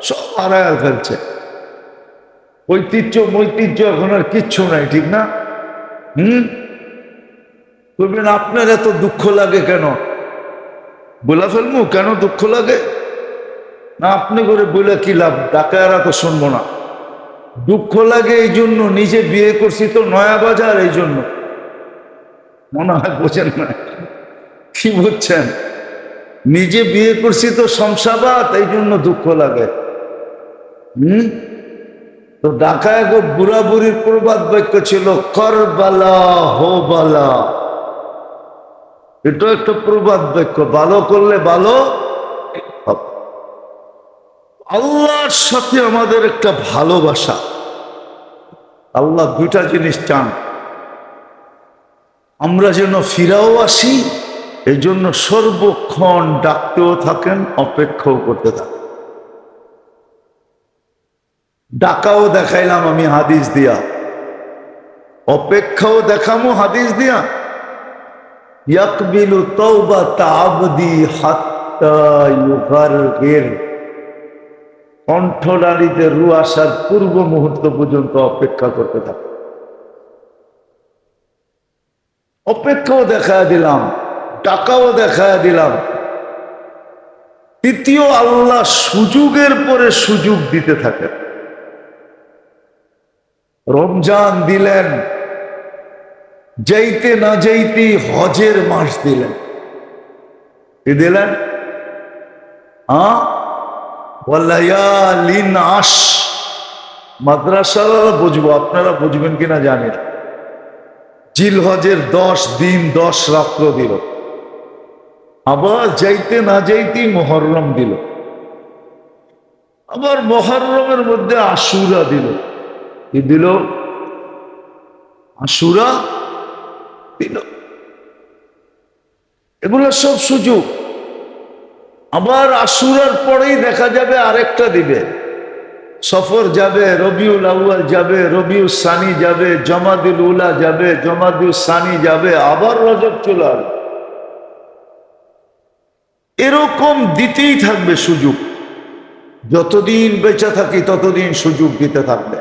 [SPEAKER 1] সব হারায় ফেলছে। ঐতিহ্য মৈতিহ্য এখন আর কিচ্ছু নাই, ঠিক না? বলবেন আপনার এত দুঃখ লাগে কেন? বলে ফেলবো কেন দুঃখ লাগে না, আপনি করে বলে কি লাভ, ডাকায়ারা তো শুনবো না। দুঃখ লাগে এই জন্য, নিজে বিয়ে করছি তো নয়া বাজার, এই জন্য। মনে হয় বোঝেন না, কি বুঝছেন? নিজে বিয়ে করছি তো শমশাবাদ, এই জন্য দুঃখ লাগে। তো ঢাকায় গো বুড়া বুড়ির প্রবাদ বাক্য ছিল, করবালা হো বালা। এটা একটা প্রবাদ বাক্য, ভালো করলে ভালো। আল্লাহর সাথে আমাদের একটা ভালোবাসা, আল্লাহ দুইটা জিনিস চান, আমরা যেন ফিরাও আসি, এই জন্য সর্বক্ষণ ডাকতেও থাকেন, অপেক্ষাও করতে থাকেন। ডাকাও দেখাইলাম আমি হাদিস দিয়া, অপেক্ষাও দেখামো হাদিস দিয়া। ইয়াকবিলু তাওবাত আবদি হাত্তা ইউগারগির, কণ্ঠনালীতে রু আসার পূর্ব মুহূর্ত পর্যন্ত অপেক্ষা করতে থাকে। অপেক্ষাও দেখা দিলাম, টাকাও দেখা দিলাম। তৃতীয়, আল্লাহ সুযোগের পরে সুযোগ দিতে থাকে। রমজান দিলেন, যাইতে না যাইতেই হজের মাস দিলেন। কি দিলেন? মাদ্রাসারা বুঝবো, আপনারা বুঝবেন কিনা জানি না। জিলহজের 10 দিন 10 রাত্র দিল। আবার যাইতে না যাইতেই মুহররম দিল। আবার মুহররমের মধ্যে আশুরা দিল। কি দিল? আশুরা দিল। এগুলো সব সুযোগ। আবার আশুরার পরেই দেখা যাবে আরেকটা দিবে। সফর যাবে, রবিউল আউয়াল যাবে, রবিউল সানি যাবে, জমাদুল উলা যাবে, জমাদুল সানি যাবে, আবার রজব চলে আসবে। এরকম দিতেই থাকবে সুযোগ। যতদিন বেঁচে থাকি ততদিন সুযোগ দিতে থাকবে।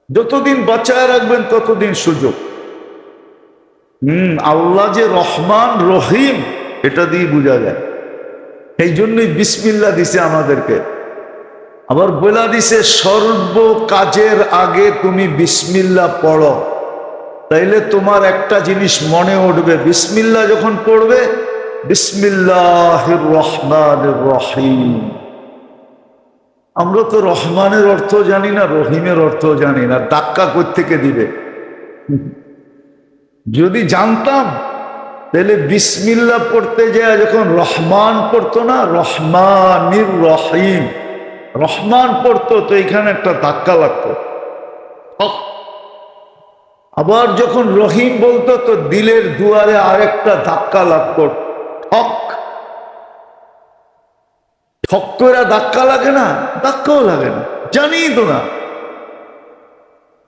[SPEAKER 1] যতদিন বাঁচায় রাখবেন ততদিন সুযোগ। আল্লাহ যে রহমান রহিম এটা দিয়ে বোঝা যায়। এই জন্যই বিসমিল্লাহ দিছে আমাদেরকে। আবার বলা দিছে সর্ব কাজের আগে তুমি বিসমিল্লাহ পড়ো, তাইলে তোমার একটা জিনিস মনে উঠবে। বিসমিল্লাহ যখন পড়বে, বিসমিল্লাহির রহমানির রহিম। আমরা তো রহমানের অর্থ জানি না, রহিমের অর্থ জানি না। ধাক্কা কোত্থেকে দিবে? যদি জানতাম তাহলে বিসমিল্লাহ পড়তে যায় যখন রহমান পড়তো না, রহমানির রহিম, রহমান পড়তো তো এখানে একটা ধাক্কা লাগতো। আবার যখন রহিম বলতো তো দিলের দুয়ারে আরেকটা ধাক্কা লাগতো। ঠক ঠক করে ধাক্কা লাগে না? ধাক্কাও লাগে না, জানি তো না।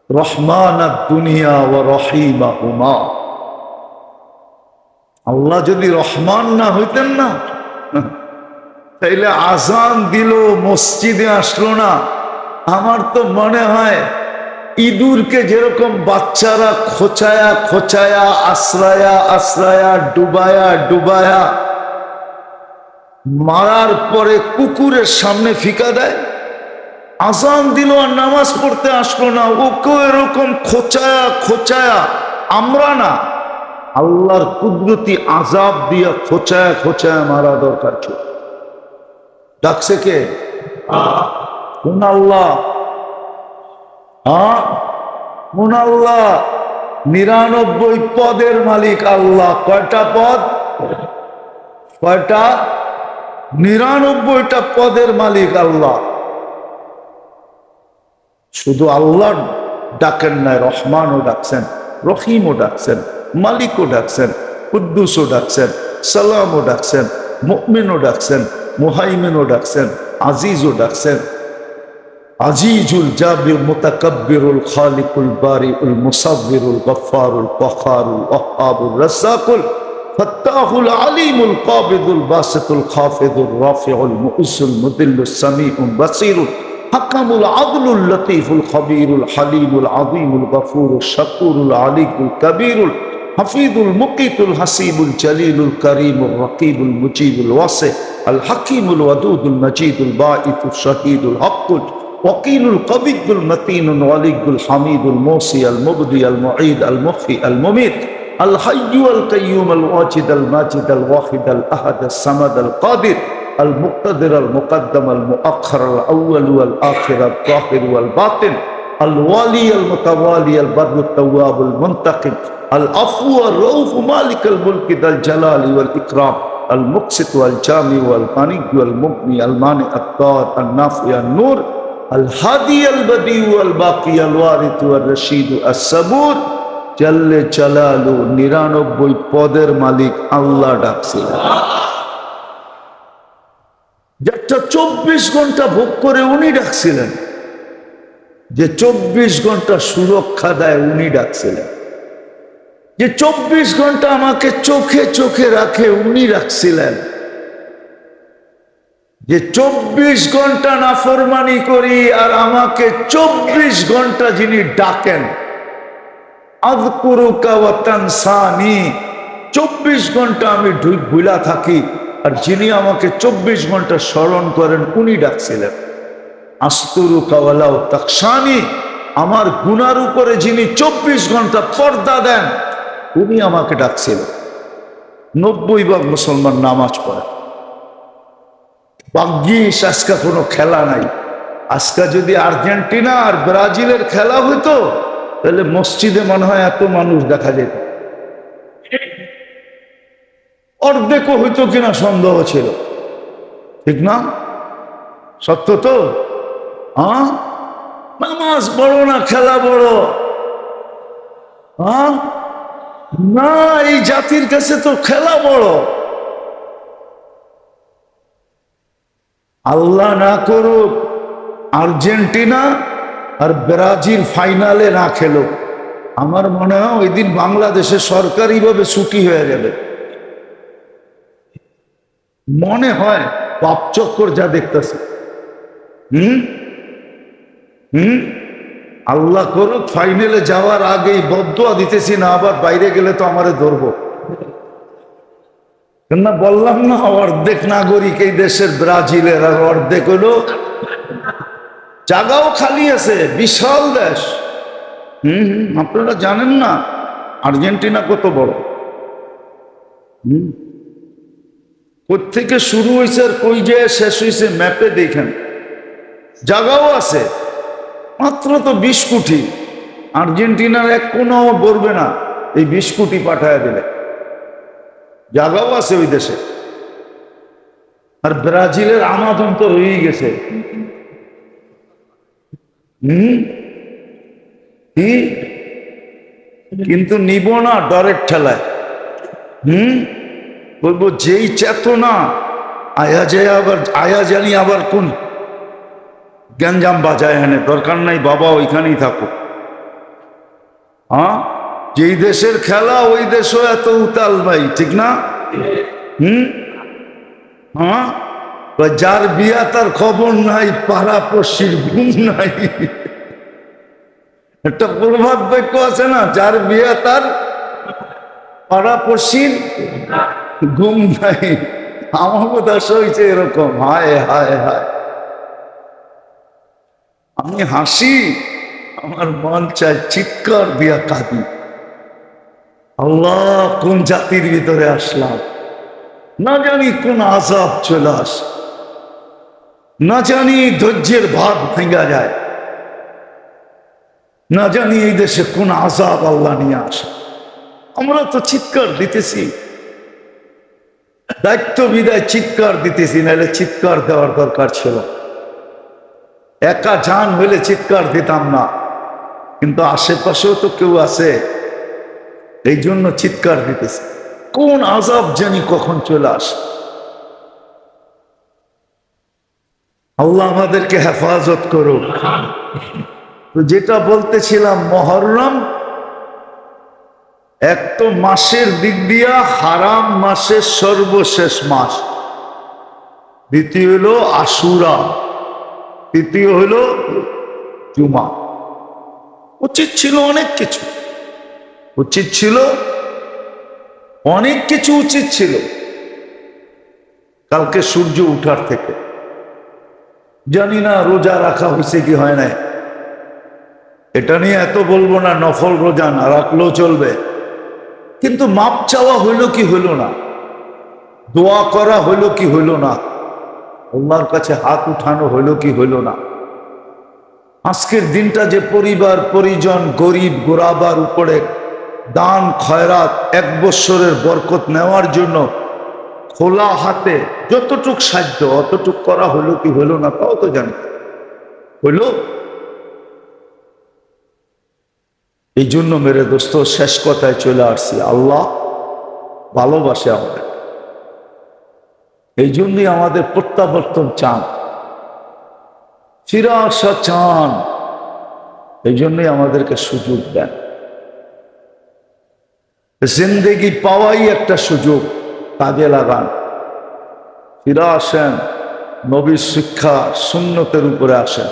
[SPEAKER 1] রহমান দুনিয়া ও রহিমাহুমা। আল্লাহ যদি রহমান না হইতেন না, তাইলে আজান দিল মসজিদে আসলো না। আমার তো মনে হয় ইঁদুরকে যেরকম বাচ্চারা খোঁচায়া খোঁচায়া আশ্রায়া আশ্রায়া ডুবায়া ডুবায়া মারার পরে কুকুরের সামনে ফিকা দেয়, আজান দিল আর নামাজ পড়তে আসলো না, ওকেও এরকম খোঁচায়া খোঁচায়া, আমরা না, আল্লাহর কুদরতি আজাব দিয়া খোঁচায়া খোঁচায়া মারা দরকার ছিল। ডাকছে কে? কোন আল্লাহ? কোন আল্লাহ? 99 পদের মালিক আল্লাহ। কয়টা পদ? কয়টা? 99টা পদের মালিক আল্লাহ। শুধু আল্লাহ ডাকেন নাই, রহমানও ডাকছেন, রহিমও ডাকছেন, মালিকও ডাকছেন, কুদ্দুসও ডাকছেন, সালামও ডাকছেন, মুমিনও ডাকছেন, মুহাইমিনও ডাকছেন, আজিজও ডাকছেন। আজিজুল জাবির মুতাকাব্বিরুল খালিকুল বারিউল মুসাব্বিরুল গফফারুল কহারুল ওয়াহ্হাবুর রাজ্জাকুল ফাত্তাহুল আলিমুল কাবিদুল বাসিতুল খাফিদুর রাফিউল মুইসুল মুদিল্লুস সামিউল বাসিরুল হাকামুল আদলুল লতীফুল খবীরুল হালিমুল আযীমুল গফুরুল শাকুরুল আলিকুল কবীরুল হাফিজুল মুকিতুল হাসিবুল জলিলুল করিমুল রকিবুল মুজিবুল ওয়াসি আল হাকিমুল ওয়াদুদুল মজিদুল বাঈতুল শহীদুল হকুল ওয়াকিলুল কবিদুল মতিনুল ওয়ালিকুল হামিদুল মোসি আল মুবদি আল মুঈদ আল মুহয়ি আল মুমীত আল হাইয়্যু আল কাইয়্যুম আল ওয়াজিদ আল মাজিদ আল ওয়াহিদ আল আহাদ আল সামাদ আল কাদির আল মুক্তাদির আল মুকদ্দম আল মুআখ্খার আল আউয়াল ওয়াল আখির আল যাহির ওয়াল বাতিন আল ওয়ালি আল মুতাওয়ালি আল বাররু তাওয়াব আল মুনতাকিম আল আফু আর রউফ মালিক আল মুলক আল জালাল ওয়াল ইকরাম আল মুকসিত ওয়াল জামি ওয়াল মানিক ওয়াল মুগনি আল মানি আত তার আল নাফি আল নূর আল হাদি আল বদি ওয়াল বাকি আল ওয়ারিথ ওয়াল রশিদ আস সাবুর জাল্লে জালালু। 99 পদের মালিক আল্লাহ ডাকছিলেন। যেটা 24 ঘন্টা ভোগ করে উনি ডাকছিলেন, যে 24 ঘন্টা সুরক্ষা দেয় উনি ডাকছিলেন, যে 24 ঘন্টা আমাকে চোখে চোখে রাখে উনি রাখছিলেন, যে 24 ঘন্টা নাফরমানি করি আর আমাকে 24 ঘন্টা যিনি ডাকেন, আযকুরুকা ওয়া তানসানি, 24 ঘন্টা আমি ভুলা থাকি আর যিনি আমাকে 24 ঘন্টা স্মরণ করেন উনি ডাকছিলেন। আস্তুরুকা ওয়ালাউ তাকশানি, আমার গুনার উপরে যিনি 24 ঘন্টা পর্দা দেন, উনি আমাকে ডাকছিল। 90% মুসলমান নামাজ পড়ে। ভাগ্যিস আজকে কোনো খেলা নাই। আজকে যদি আর্জেন্টিনা আর ব্রাজিলের খেলা হইতো, তাহলে মসজিদে মনে হয় এত মানুষ দেখা যেত। অর্ধেকও হইতো কিনা সন্দেহ ছিল, ঠিক না? সত্য তো? হ্যাঁ, নামাজ বড় না খেলা বড়? হ্যাঁ না, এই জাতির কাছে তো খেলা বড়। আল্লাহ না করুক আর্জেন্টিনা আর ব্রাজিল ফাইনালে না খেলো, আমার মনে হয় ওই দিন বাংলাদেশে সরকারিভাবে ছুটি হয়ে যাবে। মনে হয় পাপ চক্কর যা দেখতেছে। হুম হুম আল্লাহ করুক ফাইনালে যাওয়ার আগেই বদদোয়া দিতেছি না, আবার বাইরে গেলে তো আমারে ধরবো না। বললাম না, অর্ধেক নাগরিক এই দেশের ব্রাজিলের, আর অর্ধেক হলো জায়গাও খালি আছে, বিশাল দেশ। আপনারা জানেন না আর্জেন্টিনা কত বড়? কোত্থেকে শুরু হয়েছে আর কই যে শেষ হয়েছে ম্যাপে দেখেন। জায়গাও আছে, মাত্র তো 20 কোটি। আর্জেন্টিনার এক কোনো বলবে না এই 20 কোটি পাঠায় দিলে। জায়গাও আছে ওই দেশে। আর ব্রাজিলের আমাজন তো হয়েই গেছে। কি কিন্তু নিব না ডরের ঠেলায়। বলবো যেই চেতনা আয়া যায়, আবার আয়া জানি আবার কোন গ্যাঞ্জাম বাজায় এনে, দরকার নাই বাবা, ওইখানেই থাকো। হ্যাঁ, যেই দেশের খেলা ওই দেশও এত উতাল ভাই, ঠিক না? হ্যাঁ, যার বিয়া তার খবর নাই, পাড়াপড়শির ঘুম নাই। একটা প্রভাব বাক্য আছে না, যার বিয়া তার পাড়াপড়শির ঘুম নাই। আমাকে দশা হয়েছে এরকম। হায় হায় হায়, আমি হাসি, আমার মন চায় চিৎকার দিয়া কাঁদি। আল্লাহ, কোন জাতির ভিতরে আসলাম? না জানি কোন আযাব চলে আসে, না জানি ধৈর্যের ভাত ভেঙা যায়, না জানি এই দেশে কোন আযাব আল্লাহ নিয়ে আসে। আমরা তো চিৎকার দিতেছি, দায়িত্ব বিদায় চিৎকার দিতেছি, নাহলে চিৎকার দেওয়ার দরকার ছিল। একা জান হইলে চিৎকার দিতাম না, কিন্তু আশেপাশেও তো কেউ আছে, এই জন্য চিৎকার দিতেছি। কোন আযাব জানি কখন চলে আসে। আল্লাহ আমাদেরকে হেফাজত করুক। তো যেটা বলতেছিলাম, মুহররম এক তো মাসের দিক দিয়া হারাম মাসের সর্বশেষ মাস, দ্বিতীয় হলো আশুরা, তৃতীয় হলো জুমা। উচিত ছিল অনেক কিছু, উচিত ছিল অনেক কিছু, উচিত ছিল কালকে সূর্য উঠার থেকে। জানি না রোজা রাখা হয়েছে কি হয় না, এটা নিয়ে এত বলবো না। নফল রোজা না রাখলেও চলবে, কিন্তু মাপ চাওয়া হইল কি হইল না, দোয়া করা হইল কি হইল না, আল্লাহর কাছে হাত উঠানো হইল কি হইল না। আজকের দিনটা যে পরিবার পরিজন গরিব গোরাবার উপরে দান খয়রাত 1 বৎসরের বরকত নেওয়ার জন্য খোলা হাতে যতটুক সাধ্য অতটুক করা হইল কি হইল না, তাও তো জানি হইল। এই জন্য মেরে দোস্ত শেষ কথায় চলে আসছি, আল্লাহ ভালোবাসে আমাদের, এই জন্যই আমাদের প্রত্যাবর্তন চান, ফিরে আসা চান, এই জন্যই আমাদেরকে সুযোগ দেন। জিন্দেগি পাওয়াই একটা সুযোগ, কাজে লাগান, ফিরে আসেন, নবীর শিক্ষা সুন্নতের উপরে আসেন,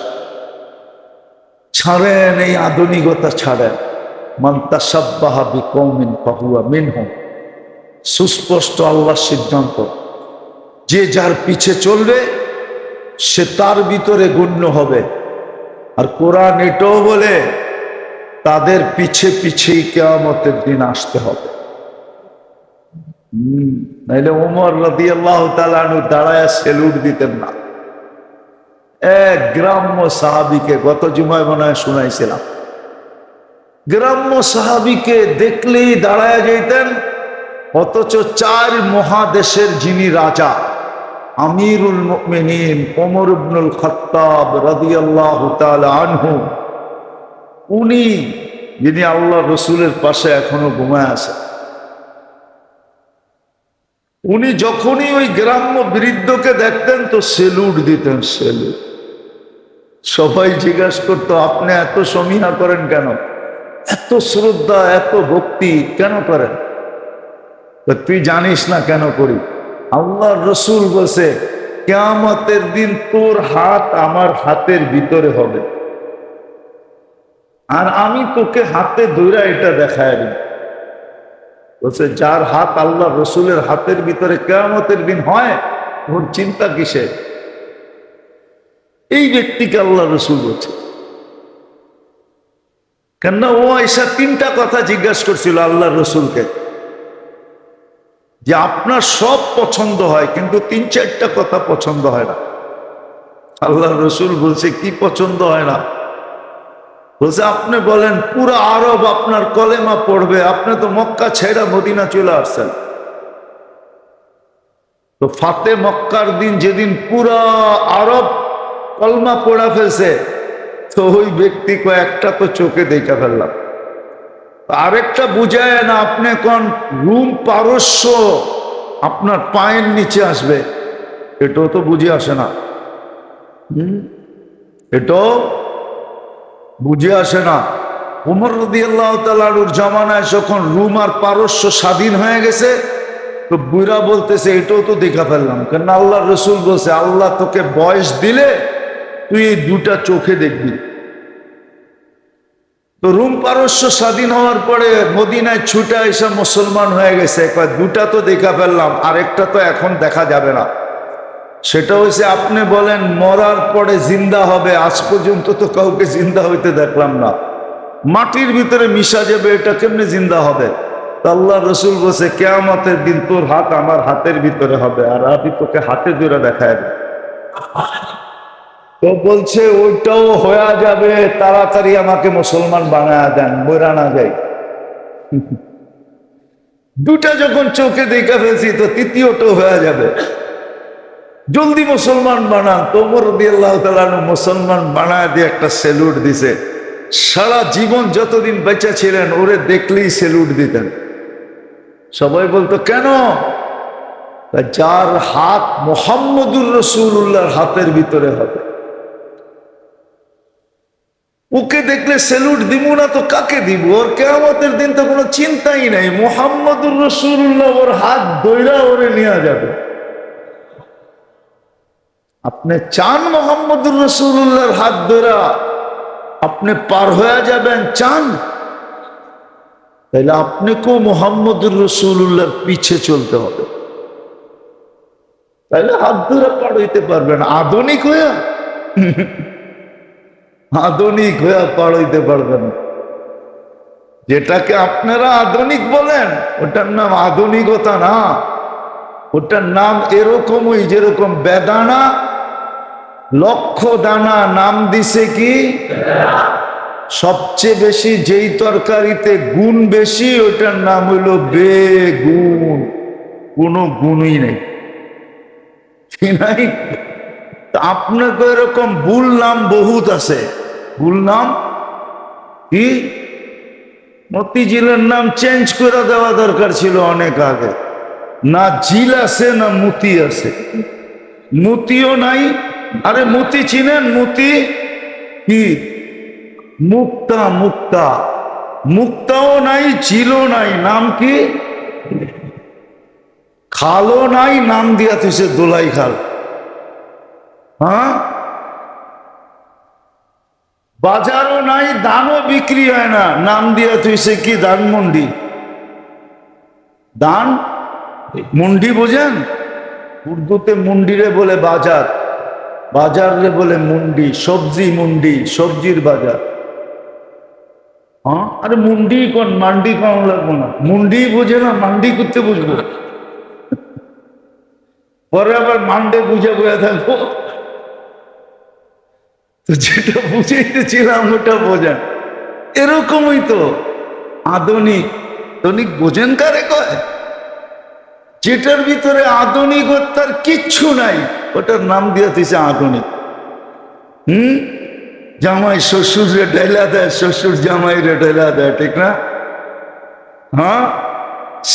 [SPEAKER 1] ছাড়েন এই আধুনিকতা, ছাড়েন। মান তাশাব্বাহা বিকওমিন ফাহুয়া মিনহুম, সুস্পষ্ট আল্লাহর সিদ্ধান্ত, যে যার পিছে চলবে সে তার ভিতরে গণ্য হবে। আর কোরআন এটাও বলে তাদের পিছে পিছেই কিয়ামতের দিন আসতে হবে। নাইলে ওমর রাদিয়াল্লাহু তাআলা আনহু দাঁড়ায় সেলুট দিতেন না। এক গ্রাম্য সাহাবীকে গত জুমায় মনে হয় শুনাইছিলাম, গ্রাম্য সাহাবীকে দেখলেই দাঁড়ায় যাইতেন, অথচ 4 মহাদেশের যিনি রাজা আমিরুল মুমিনিন ওমর ইবনুল খাত্তাব রাদিয়াল্লাহু তাআলা আনহু, উনি যিনি আল্লাহ রসুলের পাশে এখনো ঘুমায় আছেন, উনি যখনই ওই গ্রাম্য বৃদ্ধকে দেখতেন তো সেলুট দিতেন, সেলুট। সবাই জিজ্ঞাসা করতো, আপনি এত সমীহা করেন কেন, এত শ্রদ্ধা এত ভক্তি কেন করেন? তুই জানিস না কেন করি? আল্লাহ রসুল বলছে কিয়ামতের দিন তোর হাত আমার হাতের ভিতরে হবে, আর আমি তোকে হাতে ধইরা এটা দেখায় দিই। বলছে যার হাত আল্লাহ রসুলের হাতের ভিতরে কিয়ামতের দিন হয়, ওর চিন্তা কিসে? এই ব্যক্তিকে আল্লাহ রসুল বলছে। কেননা ও এসা 3টা কথা জিজ্ঞাসা করছিল আল্লাহ রসুলকে, যে আপনার সব পছন্দ হয় কিন্তু 3-4টা কথা পছন্দ হয় না। আল্লাহ রসুল বলছে কি পছন্দ হয় না? বলছে আপনি বলেন পুরো আরব আপনার কলেমা পড়বে, আপনি তো মক্কা ছেড়া মদিনা চলে আসছেন, তো ফাতে মক্কার দিন যেদিন পুরা আরব কলমা পড়া ফেলছে, তো ওই ব্যক্তি কয়েকটা তো চোখে দেখা ফেললাম, আরেকটা বুঝায় না আপনি কোন রুম পারস্য আপনার পায়ের নিচে আসবে, এটাও তো বুঝে আসে না। এটাও বুঝে আসে না। ওমর রাদিয়াল্লাহু তাআলার জামানায় যখন রুম আর পারস্য স্বাধীন হয়ে গেছে, তো বুইরা বলতেছে এটাও তো দেখা ফেললাম, কেন আল্লাহ রসুল বলছে আল্লাহ তোকে বয়স দিলে তুই এই 2টা চোখে দেখবি। তো রুম পারস্য স্বাধীন হওয়ার পরে মদিনায় ছুটে এসে মুসলমান হয়ে গেছে, 2টা তো দেখা ফেললাম, আরেকটা তো এখন দেখা যাবে না। সেটা হচ্ছে আপনি বলেন মরার পরে জিন্দা হবে, আজ পর্যন্ত তো কাউকে জিন্দা হইতে দেখলাম না, মাটির ভিতরে মিশা যাবে, এটা কেমনে জিন্দা হবে? আল্লাহ রসুল বলছে কিয়ামতের দিন তোর হাত আমার হাতের ভিতরে হবে, আর আমি তোকে হাতে ধরে দেখায় দেব। তো বলছে ওইটাও হয়ে যাবে, তাড়াতাড়ি আমাকে মুসলমান বানায় দেন, মরা না যাই। 2টা যখন চোখে দেখা ফেলছি, তো 3য়টাও হয়ে যাবে, জলদি মুসলমান বানান। তো ওমর রাদিয়াল্লাহু তাআলা মুসলমান বানায় দিয়ে একটা সেলুট দিছে। সারা জীবন যতদিন বেঁচে ছিলেন ওরে দেখলেই সেলুট দিতেন। সবাই বলতো কেন? যার হাত মুহাম্মদুর রাসূলুল্লাহর হাতের ভিতরে হবে, ওকে দেখলে সেলুট দিব না তো কাকে দিব? ওর কিয়ামতের দিন তো কোনো চিন্তাই নাই, মুহাম্মদুর রাসূলুল্লাহ ওর হাত ধইরা ওরে নিয়ে যাবে। আপনি চান মুহাম্মদুর রাসূলুল্লাহর হাত ধইরা আপনি পার হয়ে যাবেন, চান? তাইলে আপনাকেও মুহাম্মদুর রাসূলুল্লাহর পিছে চলতে হবে, তাইলে হাত ধরে পার হইতে পারবেন। আধুনিক হইয়া আধুনিক হইয়া পার হইতে পারবেন। যেটাকে আপনারা আধুনিক বলেন ওটার নাম আধুনিকতা না, ওটার নাম এরকমই যেরকম বেদানা 1,00,000 দানা নাম দিছে কি? সবচেয়ে বেশি যেই তরকারিতে গুণ বেশি ওটার নাম হইল বেগুন, কোনো গুণই নেই, ঠিক নাই? আপনার তো এরকম ভুল নাম বহুত আছে। ভুল নাম কি? মতিঝিলের নাম চেঞ্জ করে দেওয়া দরকার ছিল অনেক আগে। না ঝিল আছে না মতি আছে, মতিও নাই। আরে মতি চিনেন? মতি কি? মুক্তা, মুক্তা, মুক্তাও নাই, ঝিলও নাই, নাম কি? খালও নাই, নাম দিয়া তুইছে দোলাই খাল। হ্যাঁ, বাজারও নাই, ধানও বিক্রি হয় না, নাম দিয়া তুইছে কি? ধানমন্ডি। ধান মন্ডি বোঝেন? উর্দুতে মুন্ডিরে বলে বাজার। বাজার রে বলে মুন্ডি, সবজি মুন্ডি, সবজির বাজার। হ্যাঁ, আরে মুন্ডি কোন, মান্ডি কোন লাগবো না, মুন্ডি বুঝে না, মান্ডি করতে বুঝবো, পরে আবার মান্ডে বুঝে বয়ে থাকবো। তো যেটা বুঝাইতেছিলাম ওটা বোঝেন। এরকমই তো আধুনিক। আধুনিক বোঝেন কারে কয়? যেটার ভিতরে আধুনিকতার কিচ্ছু নাই ওটার নাম দিয়ে দিছে আধুনিক। জামাই শ্বশুর রে ঢেলা দেয়, শ্বশুর জামাই রে ঢেলা দেয়, ঠিক না? হ্যাঁ,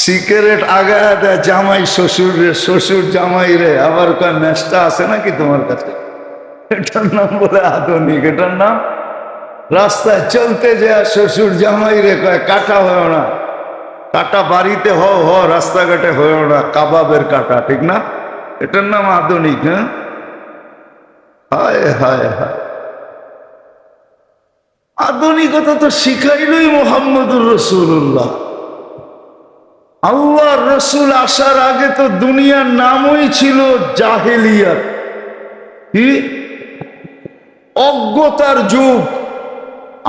[SPEAKER 1] সিগারেট আগায় দেয় জামাই শ্বশুর রে, শ্বশুর জামাই রে। আবার কয় ম্যাচটা আছে নাকি তোমার কাছে? এটার নাম বলে আধুনিক। এটার নাম রাস্তায় চলতে যায় শ্বশুর জামাই রে কয় কাটা হয় না, কাটা বাড়িতে হ রাস্তাঘাটে হয় না, কাবাবের কাটা, ঠিক না? এটার নাম আধুনিক। হ্যাঁ, হায় হায় হায়, আধুনিকতা তো শিখাইলই মোহাম্মদুর রাসূলুল্লাহ। আল্লাহর রসুল আসার আগে তো দুনিয়ার নামই ছিল জাহেলিয়াত, কি অজ্ঞতার যুগ।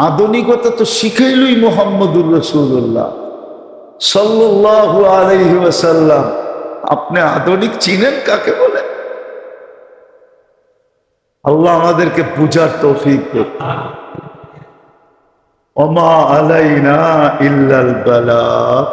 [SPEAKER 1] আধুনিকতা তো শিখাইলই মোহাম্মদুর রাসূলুল্লাহ সাল্লাল্লাহু আলাইহি ওয়াসাল্লাম। আপনি আধুনিক চিনেন কাকে বলে? আল্লাহ আমাদেরকে বুঝার তৌফিক দেন। ওমা আলাইনা ইল্লাল বালাগ।